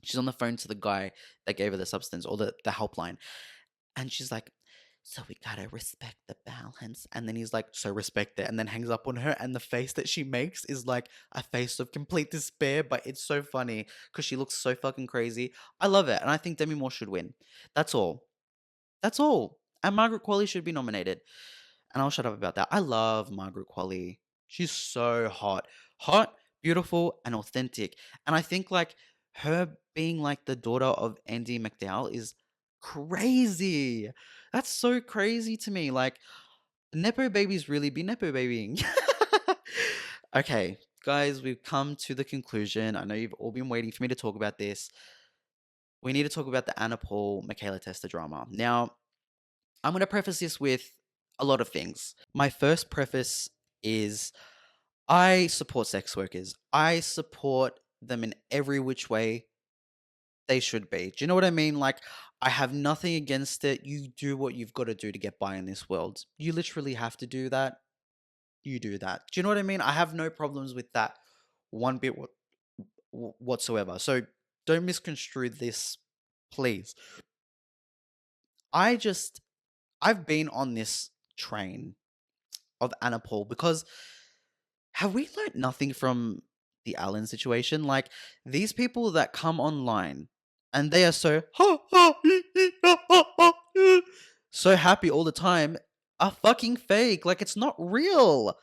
Speaker 1: She's on the phone to the guy that gave her the substance, or the helpline. And she's like, so we gotta respect the balance. And then he's like, so respect it. And then hangs up on her. And the face that she makes is like a face of complete despair. But it's so funny because she looks so fucking crazy. I love it. And I think Demi Moore should win. That's all. That's all. And Margaret Qualley should be nominated. And I'll shut up about that. I love Margaret Qualley. She's so hot. Hot, beautiful, and authentic. And I think like her being like the daughter of Andy McDowell is crazy. That's so crazy to me. Like, Nepo babies really be Nepo babying. Okay, guys, we've come to the conclusion. I know you've all been waiting for me to talk about this. We need to talk about the Anna Paul Michaela Testa drama. Now, I'm going to preface this with a lot of things. My first preface is I support sex workers. I support them in every which way they should be. Do you know what I mean? Like, I have nothing against it. You do what you've got to do to get by in this world. You literally have to do that. You do that. Do you know what I mean? I have no problems with that one bit whatsoever. So don't misconstrue this, please. I've been on this train of Anna Paul because have we learned nothing from the Allen situation? Like, these people that come online and they are so so happy all the time are fucking fake. Like, it's not real.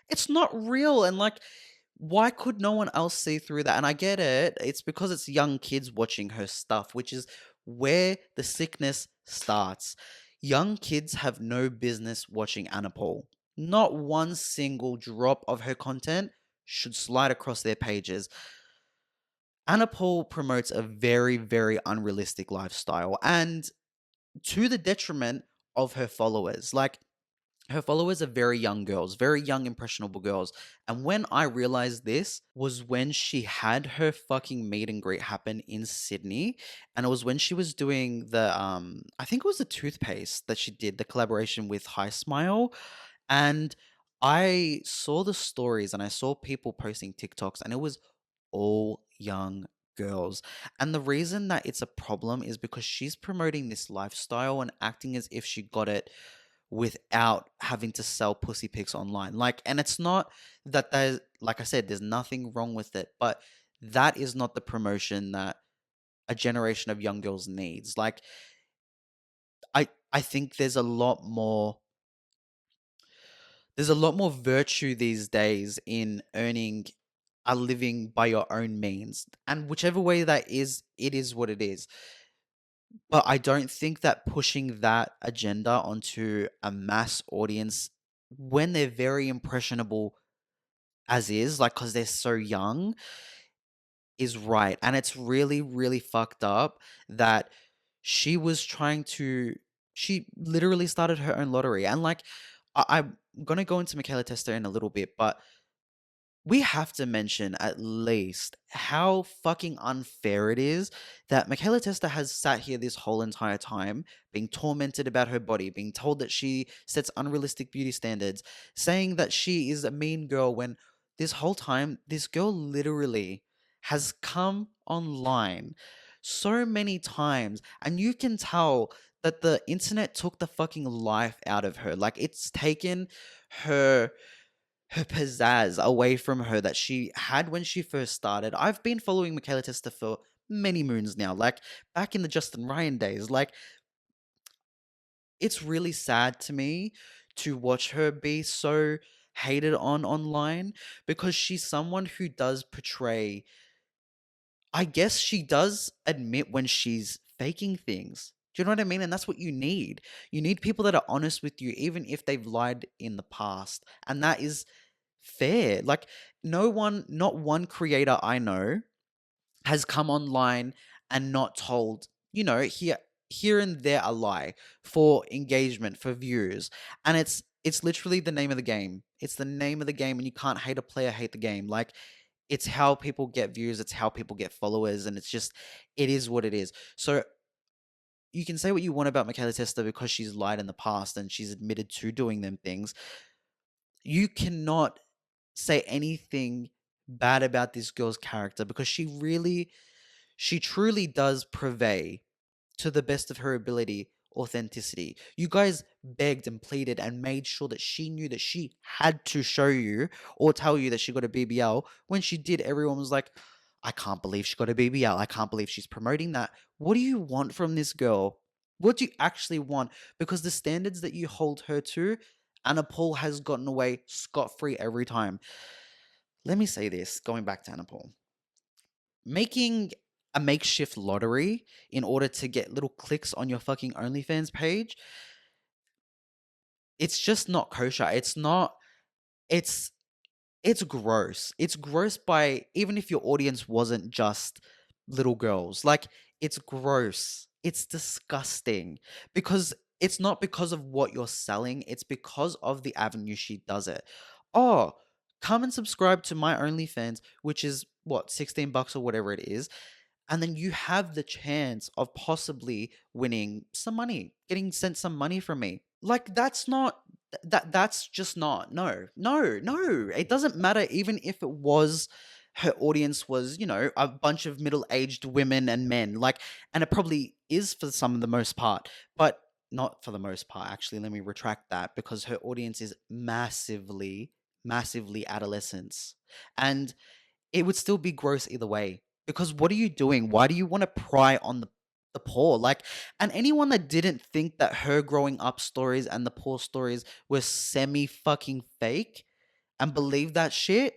Speaker 1: It's not real. And like, why could no one else see through that? And I get it. It's because it's young kids watching her stuff, which is where the sickness starts. Young kids have no business watching Anna Paul. Not one single drop of her content should slide across their pages. Anna Paul promotes a very, very unrealistic lifestyle and to the detriment of her followers. Like, her followers are very young girls, very young, impressionable girls. And when I realized this was when she had her fucking meet and greet happen in Sydney. And it was when she was doing I think it was the toothpaste that she did, the collaboration with High Smile. And I saw the stories and I saw people posting TikToks, and it was all young girls. And the reason that it's a problem is because she's promoting this lifestyle and acting as if she got it without having to sell pussy pics online. Like, and it's not that there's, like I said, there's nothing wrong with it, but that is not the promotion that a generation of young girls needs. Like, I think there's a lot more virtue these days in earning a living by your own means. And whichever way that is, it is what it is. But I don't think that pushing that agenda onto a mass audience when they're very impressionable as is, like, because they're so young, is right. And it's really, really fucked up that she was trying to, she literally started her own lottery. And like, I'm going to go into Michaela Testa in a little bit, but we have to mention at least how fucking unfair it is that Michaela Testa has sat here this whole entire time being tormented about her body, being told that she sets unrealistic beauty standards, saying that she is a mean girl when this whole time this girl literally has come online so many times, and you can tell that the internet took the fucking life out of her. Like, it's taken her pizzazz away from her that she had when she first started. I've been following Michaela Testa for many moons now, like back in the Justin Ryan days. Like, it's really sad to me to watch her be so hated on online because she's someone who does portray, I guess she does admit when she's faking things. Do you know what I mean? And that's what you need. You need people that are honest with you, even if they've lied in the past. And that is fair. Like, no one, not one creator I know has come online and not told, here and there a lie for engagement, for views. And it's literally the name of the game. It's the name of the game, and you can't hate a player, hate the game. Like, it's how people get views, it's how people get followers, and it's just, it is what it is. So you can say what you want about Michaela Testa because she's lied in the past and she's admitted to doing them things. You cannot say anything bad about this girl's character because she truly does purvey, to the best of her ability, authenticity. You guys begged and pleaded and made sure that she knew that she had to show you or tell you that she got a BBL. When she did, everyone was like, I can't believe she got a BBL. I can't believe she's promoting that. What do you want from this girl? What do you actually want? Because the standards that you hold her to, Anna Paul has gotten away scot-free every time. Let me say this, going back to Anna Paul. Making a makeshift lottery in order to get little clicks on your fucking OnlyFans page, it's just not kosher. It's not, it's it's gross. It's gross by, even if your audience wasn't just little girls. Like, it's gross. It's disgusting because it's not because of what you're selling, it's because of the avenue she does it. Oh, come and subscribe to my OnlyFans, which is what, $16 or whatever it is, and then you have the chance of possibly winning some money, getting sent some money from me. Like, that's not, that's just not, no, no, no. It doesn't matter even if it was, her audience was, a bunch of middle-aged women and men. Like, and it probably is for some of the most part, but not for the most part, actually. Let me retract that, because her audience is massively, massively adolescents. And it would still be gross either way. Because what are you doing? Why do you want to pry on the poor? Like, and anyone that didn't think that her growing up stories and the poor stories were semi fucking fake and believe that shit,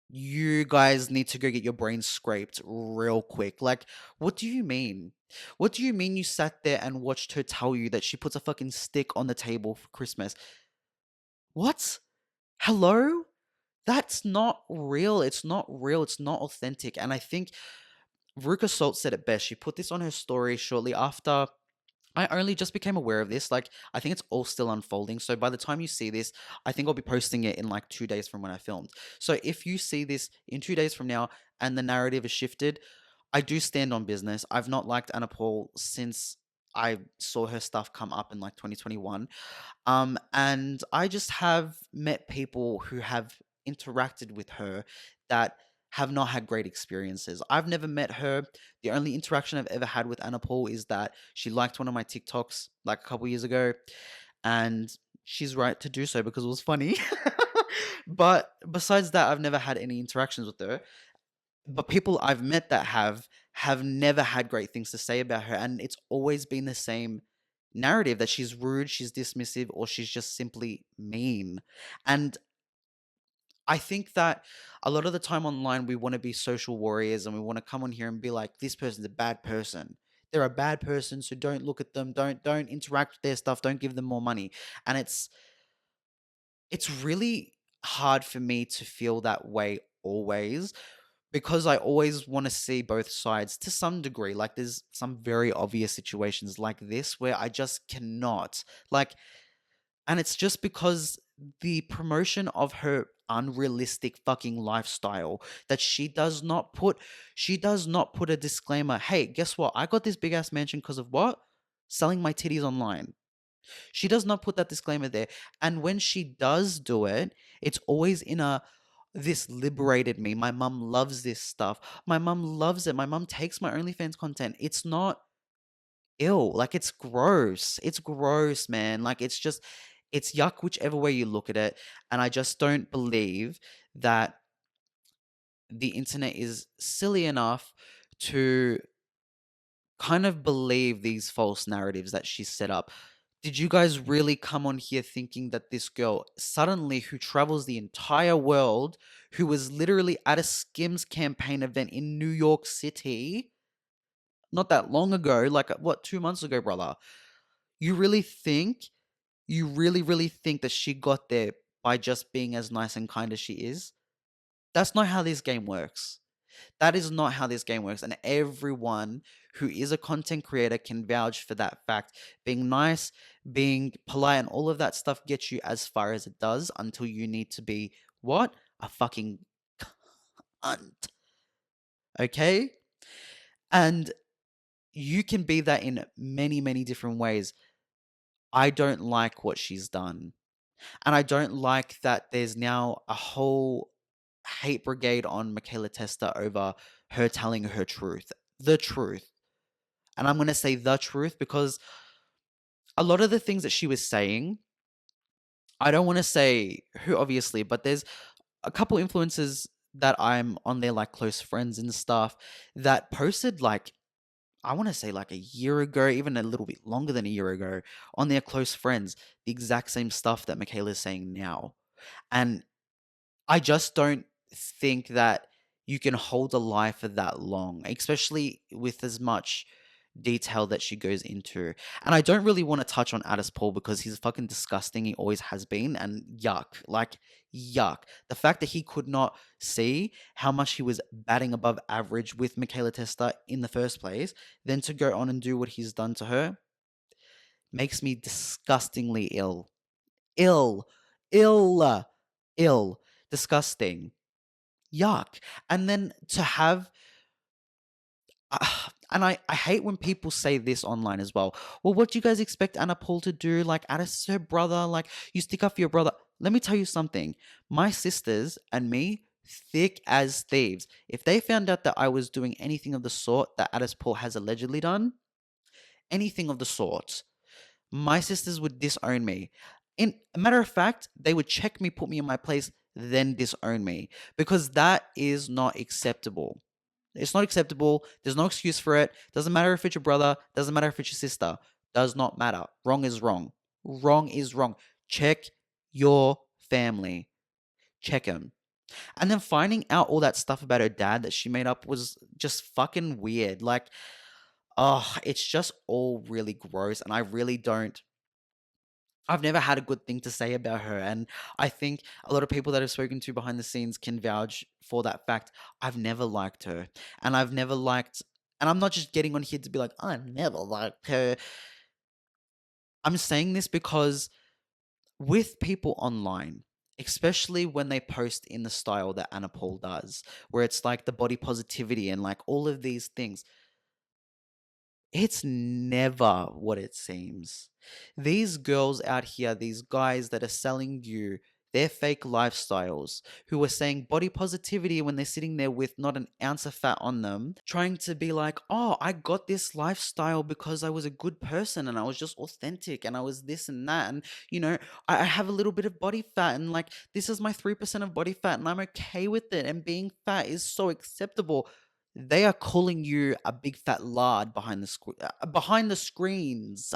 Speaker 1: you guys need to go get your brains scraped real quick. Like, what do you mean? What do you mean you sat there and watched her tell you that she puts a fucking stick on the table for Christmas? What? Hello? That's not real. It's not real. It's not authentic. And I think Veruca Salt said it best. She put this on her story shortly after I only just became aware of this. Like, I think it's all still unfolding. So by the time you see this, I think I'll be posting it in like 2 days from when I filmed. So if you see this in 2 days from now and the narrative is shifted, I do stand on business. I've not liked Anna Paul since I saw her stuff come up in like 2021. And I just have met people who have interacted with her that have not had great experiences. I've never met her. The only interaction I've ever had with Anna Paul is that she liked one of my TikToks like a couple years ago, and she's right to do so because it was funny. But besides that, I've never had any interactions with her. But people I've met that have never had great things to say about her, and it's always been the same narrative that she's rude, she's dismissive, or she's just simply mean. And I think that a lot of the time online we want to be social warriors and we want to come on here and be like, this person's a bad person. They're a bad person, so don't look at them, don't interact with their stuff, don't give them more money. And it's really hard for me to feel that way always, because I always want to see both sides to some degree. Like, there's some very obvious situations like this where I just cannot. Like, and it's just because the promotion of her unrealistic fucking lifestyle that she does not put a disclaimer. Hey, guess what? I got this big ass mansion because of what? Selling my titties online. She does not put that disclaimer there. And when she does do it, it's always in a this liberated me. My mum loves this stuff. My mum loves it. My mum takes my OnlyFans content. It's not ill. Like, it's gross. It's gross, man. Like, it's yuck whichever way you look at it. And I just don't believe that the internet is silly enough to kind of believe these false narratives that she set up. Did you guys really come on here thinking that this girl suddenly, who travels the entire world, who was literally at a Skims campaign event in New York City not that long ago, like what, 2 months ago, brother? You really think, you really think that she got there by just being as nice and kind as she is? That's not how this game works. That is not how this game works. And everyone who is a content creator can vouch for that fact. Being nice, being polite, and all of that stuff gets you as far as it does until you need to be what? A fucking cunt. Okay? And you can be that in many, many different ways. I don't like what she's done. And I don't like that there's now a whole hate brigade on Michaela Testa over her telling her truth. The truth. And I'm going to say the truth because a lot of the things that she was saying, I don't want to say who obviously, but there's a couple influencers that I'm on their like close friends and stuff that posted like, I want to say like a year ago, even a little bit longer than a year ago, on their close friends, the exact same stuff that Michaela's saying now. And I just don't think that you can hold a lie for that long, especially with as much detail that she goes into. And I don't really want to touch on Addis Paul because he's fucking disgusting. He always has been. And yuck. Like, yuck. The fact that he could not see how much he was batting above average with Michaela Testa in the first place, then to go on and do what he's done to her, makes me disgustingly ill. Ill. Ill. Ill. Disgusting. Yuck. And then to have and I hate when people say this online as well. Well, what do you guys expect Anna Paul to do? Like, Addis is her brother. Like, you stick up for your brother. Let me tell you something. My sisters and me, thick as thieves. If they found out that I was doing anything of the sort that Addis Paul has allegedly done, anything of the sort, my sisters would disown me. In a matter of fact, they would check me, put me in my place, then disown me. Because that is not acceptable. It's not acceptable. There's no excuse for it. Doesn't matter if it's your brother. Doesn't matter if it's your sister. Does not matter. Wrong is wrong. Wrong is wrong. Check your family. Check him. And then finding out all that stuff about her dad that she made up was just fucking weird. Like, Oh, it's just all really gross, and I really don't. I've never had a good thing to say about her, and I think a lot of people that I've spoken to behind the scenes can vouch for that fact. I've never liked her, and I've never liked, and I'm not just getting on here to be like, I never liked her. I'm saying this because with people online, especially when they post in the style that Anna Paul does, where it's like the body positivity and like all of these things, it's never what it seems. These girls out here, these guys that are selling you their fake lifestyles, who are saying body positivity when they're sitting there with not an ounce of fat on them, trying to be like, oh, I got this lifestyle because I was a good person and I was just authentic and I was this and that. And, I have a little bit of body fat and like this is my 3% of body fat and I'm okay with it. And being fat is so acceptable. They are calling you a big fat lard behind the screens.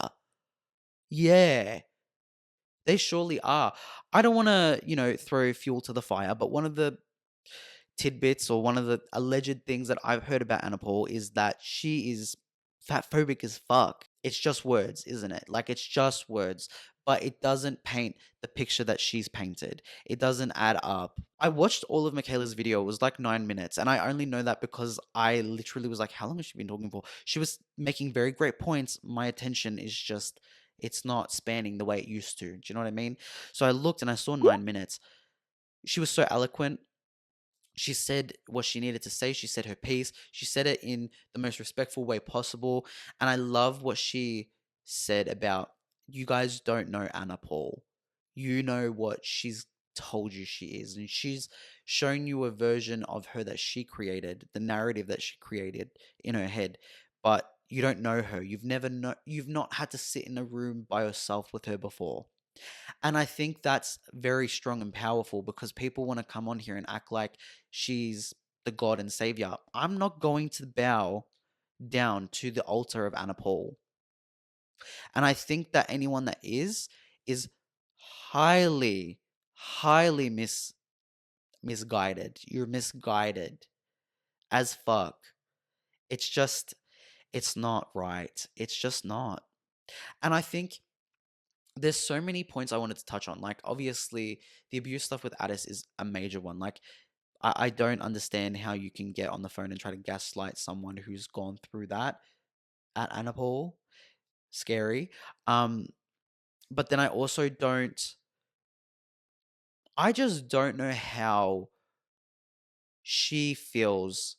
Speaker 1: Yeah, they surely are. I don't want to, throw fuel to the fire, but one of the tidbits or one of the alleged things that I've heard about Anna Paul is that she is fat phobic as fuck. It's just words, isn't it? Like it's just words, but it doesn't paint the picture that she's painted. It doesn't add up. I watched all of Michaela's video. It was like 9 minutes, and I only know that because I literally was like, "How long has she been talking for?" She was making very great points. My attention is just, it's not spanning the way it used to. Do you know what I mean? So I looked and I saw 9 minutes. She was so eloquent. She said what she needed to say. She said her piece. She said it in the most respectful way possible. And I love what she said about, you guys don't know Anna Paul. You know what she's told you she is. And she's shown you a version of her that she created, the narrative that she created in her head. But you don't know her. You've not had to sit in a room by yourself with her before. And I think that's very strong and powerful because people want to come on here and act like she's the God and Savior. I'm not going to bow down to the altar of Anna Paul. And I think that anyone that is highly, highly misguided. You're misguided as fuck. It's just, it's not right. It's just not. And I think there's so many points I wanted to touch on. Like, obviously, the abuse stuff with Addis is a major one. Like, I don't understand how you can get on the phone and try to gaslight someone who's gone through that at Annapol. Scary. Um, but then I just don't know how she feels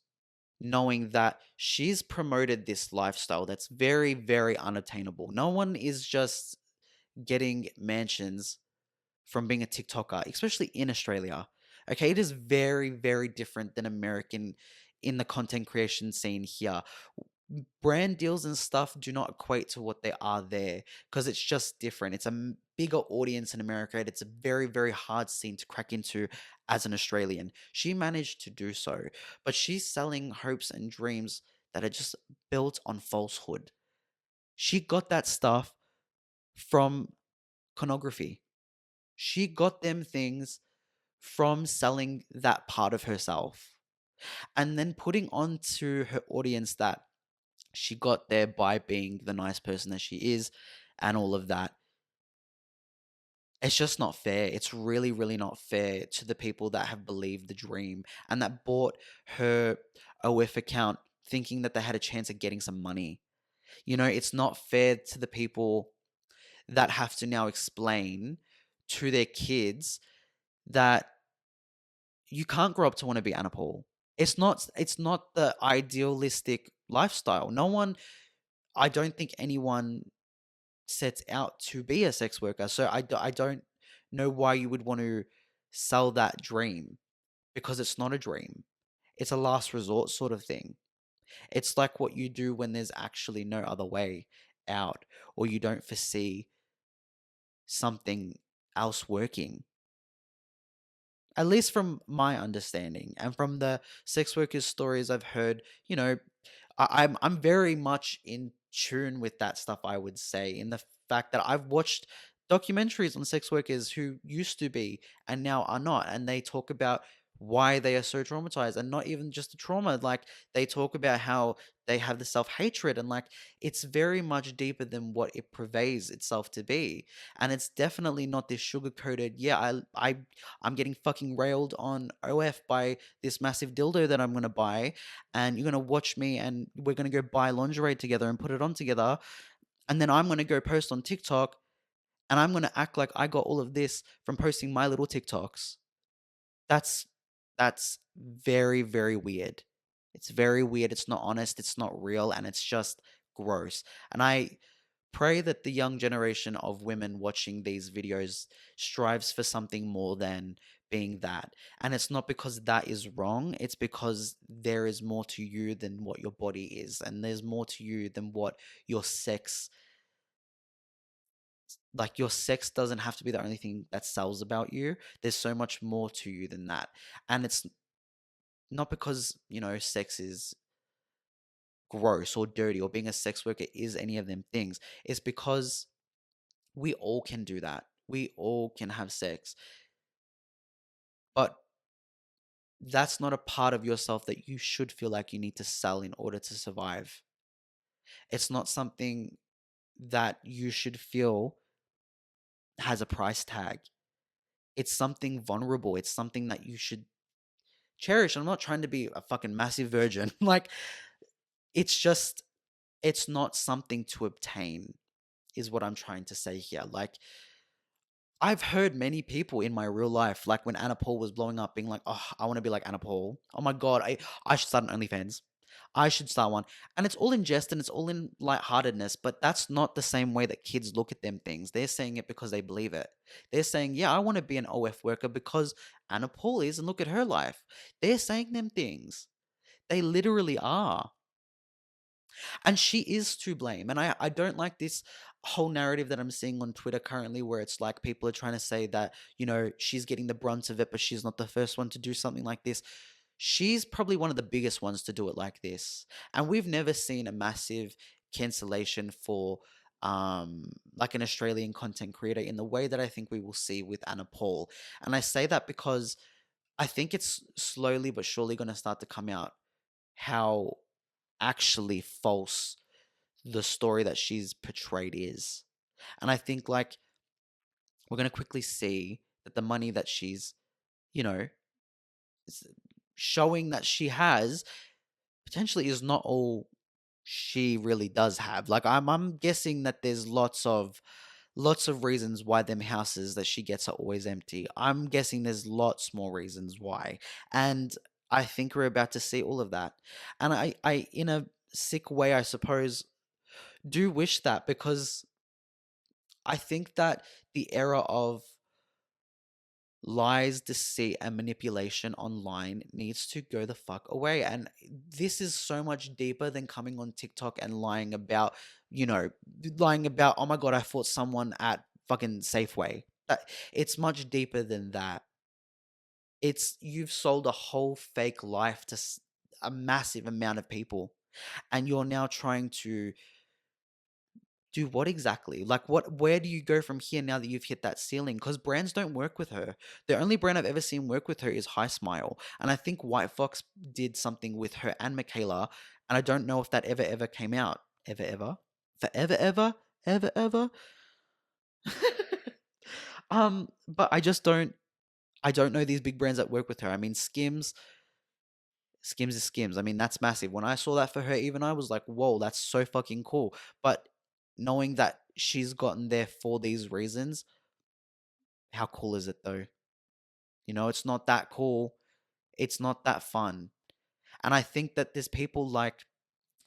Speaker 1: knowing that she's promoted this lifestyle that's very, very unattainable. No one is just getting mansions from being a TikToker, especially in Australia. Okay, it is very, very different than American in the content creation scene here. Brand deals and stuff do not equate to what they are there because it's just different. It's a bigger audience in America, and it's a very, very hard scene to crack into as an Australian. She managed to do so, but she's selling hopes and dreams that are just built on falsehood. She got that stuff from pornography. She got them things from selling that part of herself and then putting onto her audience that she got there by being the nice person that she is and all of that. It's just not fair. It's really, really not fair to the people that have believed the dream and that bought her OF account thinking that they had a chance of getting some money. It's not fair to the people that have to now explain to their kids that you can't grow up to want to be Anna Paul. It's not the idealistic lifestyle. No one, I don't think anyone sets out to be a sex worker. So I don't know why you would want to sell that dream because it's not a dream. It's a last resort sort of thing. It's like what you do when there's actually no other way out or you don't foresee something else working. At least from my understanding and from the sex workers' stories I've heard, I'm very much in tune with that stuff. I would say in the fact that I've watched documentaries on sex workers who used to be and now are not, and they talk about why they are so traumatized, and not even just the trauma. Like, they talk about how they have the self-hatred, and like, it's very much deeper than what it purveys itself to be. And it's definitely not this sugar-coated, yeah, I'm getting fucking railed on OF by this massive dildo that I'm gonna buy, and you're gonna watch me, and we're gonna go buy lingerie together and put it on together, and then I'm gonna go post on TikTok, and I'm gonna act like I got all of this from posting my little TikToks. That's that's very, very weird. It's very weird. It's not honest. It's not real, and it's just gross. And I pray that the young generation of women watching these videos strives for something more than being that. And it's not because that is wrong. It's because there is more to you than what your body is, and there's more to you than what your sex, like, your sex doesn't have to be the only thing that sells about you. There's so much more to you than that. And it's not because, sex is gross or dirty, or being a sex worker is any of them things. It's because we all can do that. We all can have sex. But that's not a part of yourself that you should feel like you need to sell in order to survive. It's not something that you should feel has a price tag. It's something vulnerable. It's something that you should cherish. I'm not trying to be a fucking massive virgin. Like, it's just, it's not something to obtain, is what I'm trying to say here. Like, I've heard many people in my real life, like when Anna Paul was blowing up, being like, "Oh, I want to be like Anna Paul. Oh my god, I should start an OnlyFans. I should start one." And it's all in jest and it's all in lightheartedness, but that's not the same way that kids look at them things. They're saying it because they believe it. They're saying, "Yeah, I want to be an OF worker because Anna Paul is, and look at her life." They're saying them things. They literally are. And she is to blame. And I don't like this whole narrative that I'm seeing on Twitter currently, where it's like people are trying to say that, she's getting the brunt of it, but she's not the first one to do something like this. She's probably one of the biggest ones to do it like this. And we've never seen a massive cancellation for like an Australian content creator in the way that I think we will see with Anna Paul. And I say that because I think it's slowly but surely going to start to come out how actually false the story that she's portrayed is. And I think, like, we're going to quickly see that the money that she's, you know, s- showing that she has potentially is not all she really does have. Like, I'm guessing that there's lots of reasons why them houses that she gets are always empty. I'm guessing there's lots more reasons why. And I think we're about to see all of that. And I in a sick way, I suppose, do wish that, because I think that the era of lies, deceit, and manipulation online needs to go the fuck away. And this is so much deeper than coming on TikTok and you know, lying about, oh my god, I fought someone at fucking Safeway. That It's much deeper than that. It's, you've sold a whole fake life to a massive amount of people, and you're now trying to do what exactly? Like, where do you go from here now that you've hit that ceiling? Because brands don't work with her. The only brand I've ever seen work with her is High Smile. And I think White Fox did something with her and Michaela. And I don't know if that ever came out. Ever, ever? Forever, ever? Ever, ever? But I don't know these big brands that work with her. I mean, Skims is Skims. I mean, that's massive. When I saw that for her, even I was like, whoa, that's so fucking cool. But knowing that she's gotten there for these reasons, how cool is it though? It's not that cool. It's not that fun. And I think that there's people like,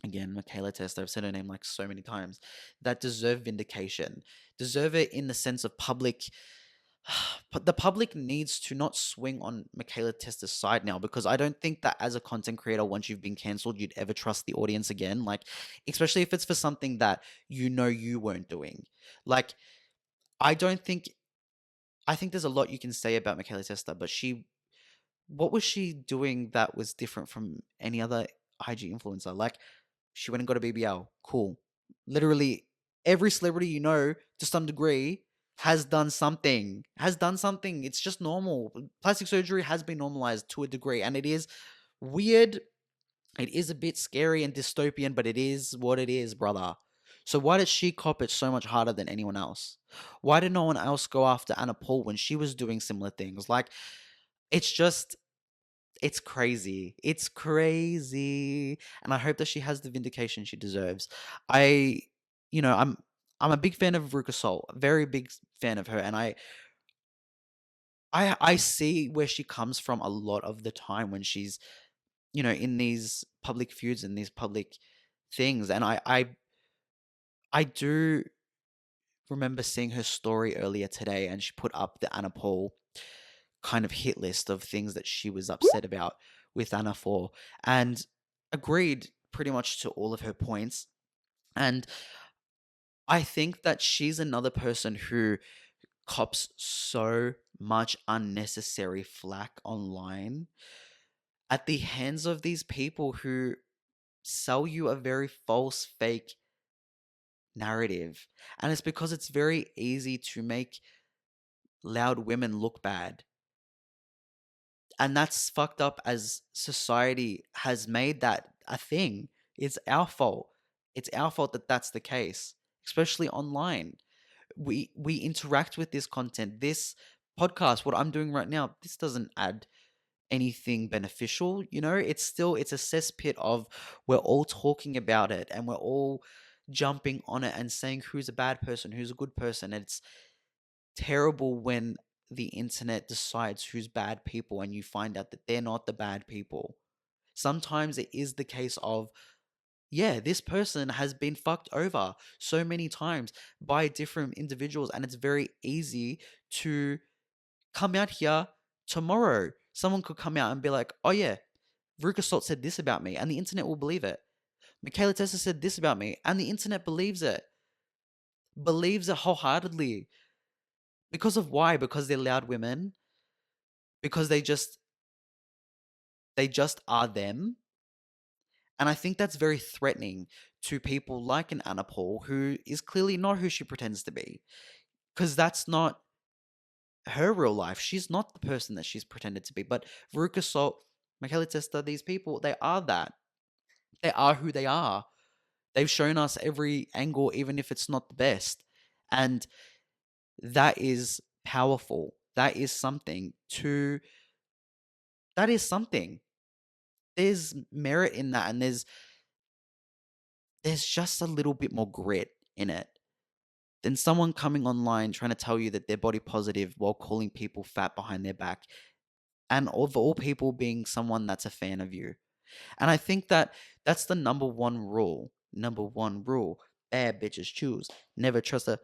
Speaker 1: again, Michaela Testa, I've said her name like so many times, that deserve vindication. Deserve it in the sense of public. But the public needs to not swing on Michaela Testa's side now, because I don't think that as a content creator, once you've been cancelled, you'd ever trust the audience again. Like, especially if it's for something that you weren't doing. Like, I don't think I think there's a lot you can say about Michaela Testa, but what was she doing that was different from any other IG influencer? Like, she went and got a BBL. Cool. Literally every celebrity to some degree has done something. Has done something. It's just normal. Plastic surgery has been normalized to a degree, and it is weird. It is a bit scary and dystopian, but it is what it is, brother. So why did she cop it so much harder than anyone else? Why did no one else go after Anna Paul when she was doing similar things? Like, it's just, it's crazy. It's crazy. And I hope that she has the vindication she deserves. I, I'm a big fan of Veruca Salt, a very big fan of her, and I see where she comes from a lot of the time when she's, in these public feuds and these public things. And I do remember seeing her story earlier today, and she put up the Anna Paul kind of hit list of things that she was upset about with Anna for, and agreed pretty much to all of her points. And I think that she's another person who cops so much unnecessary flack online at the hands of these people who sell you a very false, fake narrative. And it's because it's very easy to make loud women look bad. And that's fucked up as society has made that a thing. It's our fault. It's our fault that that's the case, especially online. We interact with this content. This podcast, what I'm doing right now, this doesn't add anything beneficial. It's a cesspit of, we're all talking about it and we're all jumping on it and saying who's a bad person, who's a good person. And it's terrible when the internet decides who's bad people and you find out that they're not the bad people. Sometimes it is the case of, yeah, this person has been fucked over so many times by different individuals, and it's very easy to come out here tomorrow. Someone could come out and be like, oh yeah, Veruca Salt said this about me, and the internet will believe it. Michaela Tessa said this about me, and the internet believes it. Believes it wholeheartedly. Because of why? Because they're loud women. Because they just are them. And I think that's very threatening to people like an Anna Paul, who is clearly not who she pretends to be. Because that's not her real life. She's not the person that she's pretended to be. But Veruca Salt, Michaela Testa, these people, they are that. They are who they are. They've shown us every angle, even if it's not the best. And that is powerful. That is something to, that is something. There's merit in that, and there's just a little bit more grit in it than someone coming online trying to tell you that they're body positive while calling people fat behind their back, and of all people being someone that's a fan of you. And I think that that's the number one rule. Number one rule: bad bitches choose. Never trust a.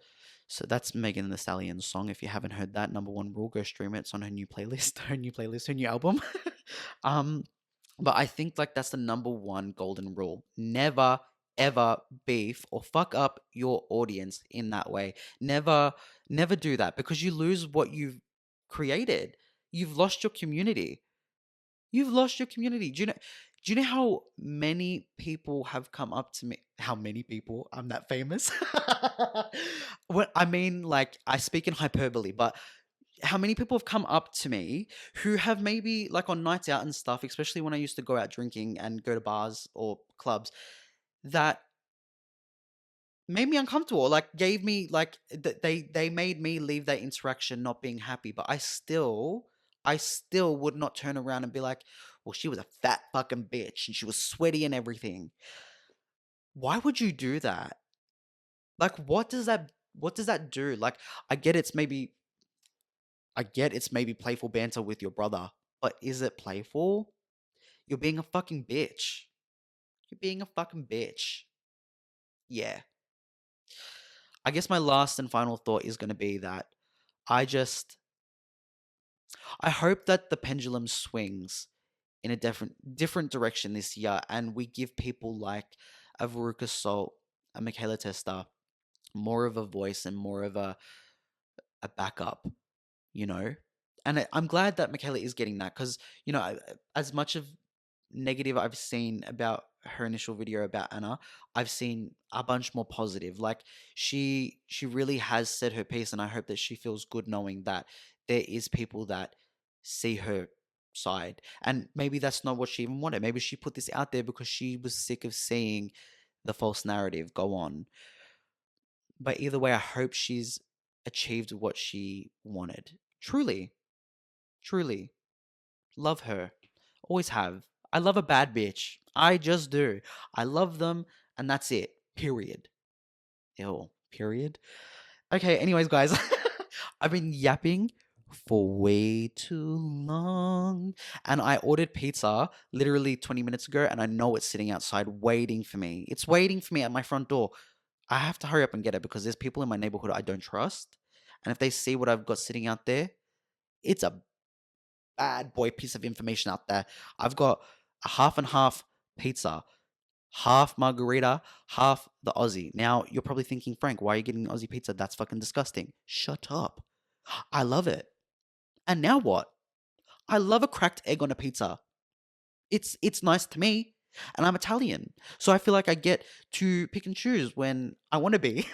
Speaker 1: So that's Megan Thee Stallion's song. If you haven't heard that, number one rule, go stream it. It's on her new playlist, her new album. um, but I think like that's the number one golden rule. Never ever beef or fuck up your audience in that way. Never, never do that, because you lose what you've created. You've lost your community. You've lost your community. Do you know how many people have come up to me? How many people? I'm that famous. What I mean, like, I speak in hyperbole, but how many people have come up to me who have maybe like on nights out and stuff, especially when I used to go out drinking and go to bars or clubs, that made me uncomfortable, like gave me like they made me leave that interaction not being happy. But I still would not turn around and be like, well, she was a fat fucking bitch and she was sweaty and everything. Why would you do that? Like, what does that do? Like, I get it's maybe I get it's maybe playful banter with your brother, but is it playful? You're being a fucking bitch. You're being a fucking bitch. Yeah. I guess my last and final thought is going to be that I just I hope that the pendulum swings in a different direction this year, and we give people like a Veruca Salt, a Michaela Testa, more of a voice and more of a backup, you know? And I'm glad that Michaela is getting that, because, as much of negative I've seen about her initial video about Anna, I've seen a bunch more positive. Like she really has said her piece, and I hope that she feels good knowing that there is people that see her side. And maybe that's not what she even wanted. Maybe she put this out there because she was sick of seeing the false narrative go on. But either way, I hope she's achieved what she wanted. Truly, truly. Love her. Always have. I love a bad bitch. I just do. I love them, and that's it. Period. Ew. Period. Okay, anyways, guys, I've been yapping for way too long. And I ordered pizza literally 20 minutes ago, and I know it's sitting outside waiting for me. It's waiting for me at my front door. I have to hurry up and get it because there's people in my neighborhood I don't trust. And if they see what I've got sitting out there, it's a bad boy piece of information out there. I've got a half and half pizza, half margarita, half the Aussie. Now, you're probably thinking, Frank, why are you getting Aussie pizza? That's fucking disgusting. Shut up. I love it. And now what? I love a cracked egg on a pizza. It's nice to me. And I'm Italian. So I feel like I get to pick and choose when I want to be.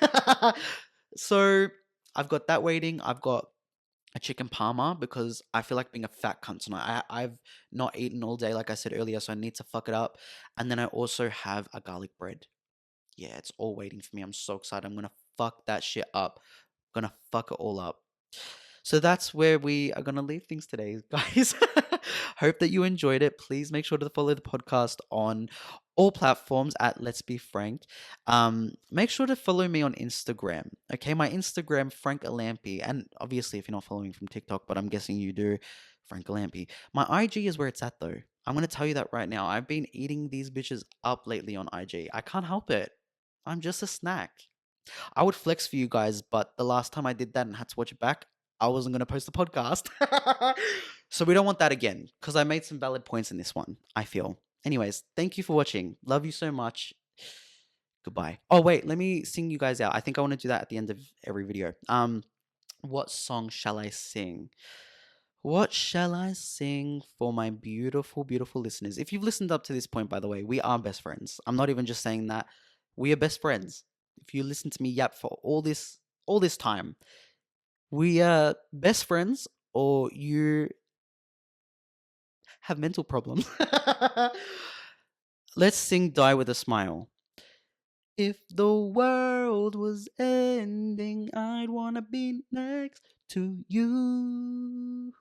Speaker 1: So I've got that waiting. I've got a chicken parma because I feel like being a fat cunt tonight. I've not eaten all day, like I said earlier, so I need to fuck it up. And then I also have a garlic bread. Yeah, it's all waiting for me. I'm so excited. I'm gonna fuck that shit up. Gonna fuck it all up. So that's where we are going to leave things today, guys. Hope that you enjoyed it. Please make sure to follow the podcast on all platforms at Let's Be Frank. Make sure to follow me on Instagram. Okay, my Instagram, Frank Alampi. And obviously, if you're not following from TikTok, but I'm guessing you do, Frank Alampi. My IG is where it's at, though. I'm going to tell you that right now. I've been eating these bitches up lately on IG. I can't help it. I'm just a snack. I would flex for you guys, but the last time I did that and had to watch it back, I wasn't going to post the podcast. So we don't want that again because I made some valid points in this one, I feel. Anyways, thank you for watching. Love you so much. Goodbye. Oh, wait, let me sing you guys out. I think I want to do that at the end of every video. What song shall I sing? What shall I sing for my beautiful, beautiful listeners? If you've listened up to this point, by the way, we are best friends. I'm not even just saying that. We are best friends. If you listen to me yap for all this time, we are best friends or you have mental problems. Let's sing Die with a Smile. If the world was ending, I'd wanna be next to you.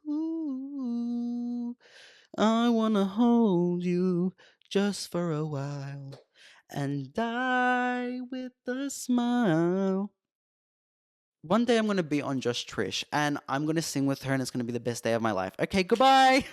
Speaker 1: I wanna hold you just for a while and die with a smile. One day I'm going to be on Just Trish and I'm going to sing with her and it's going to be the best day of my life. Okay, goodbye.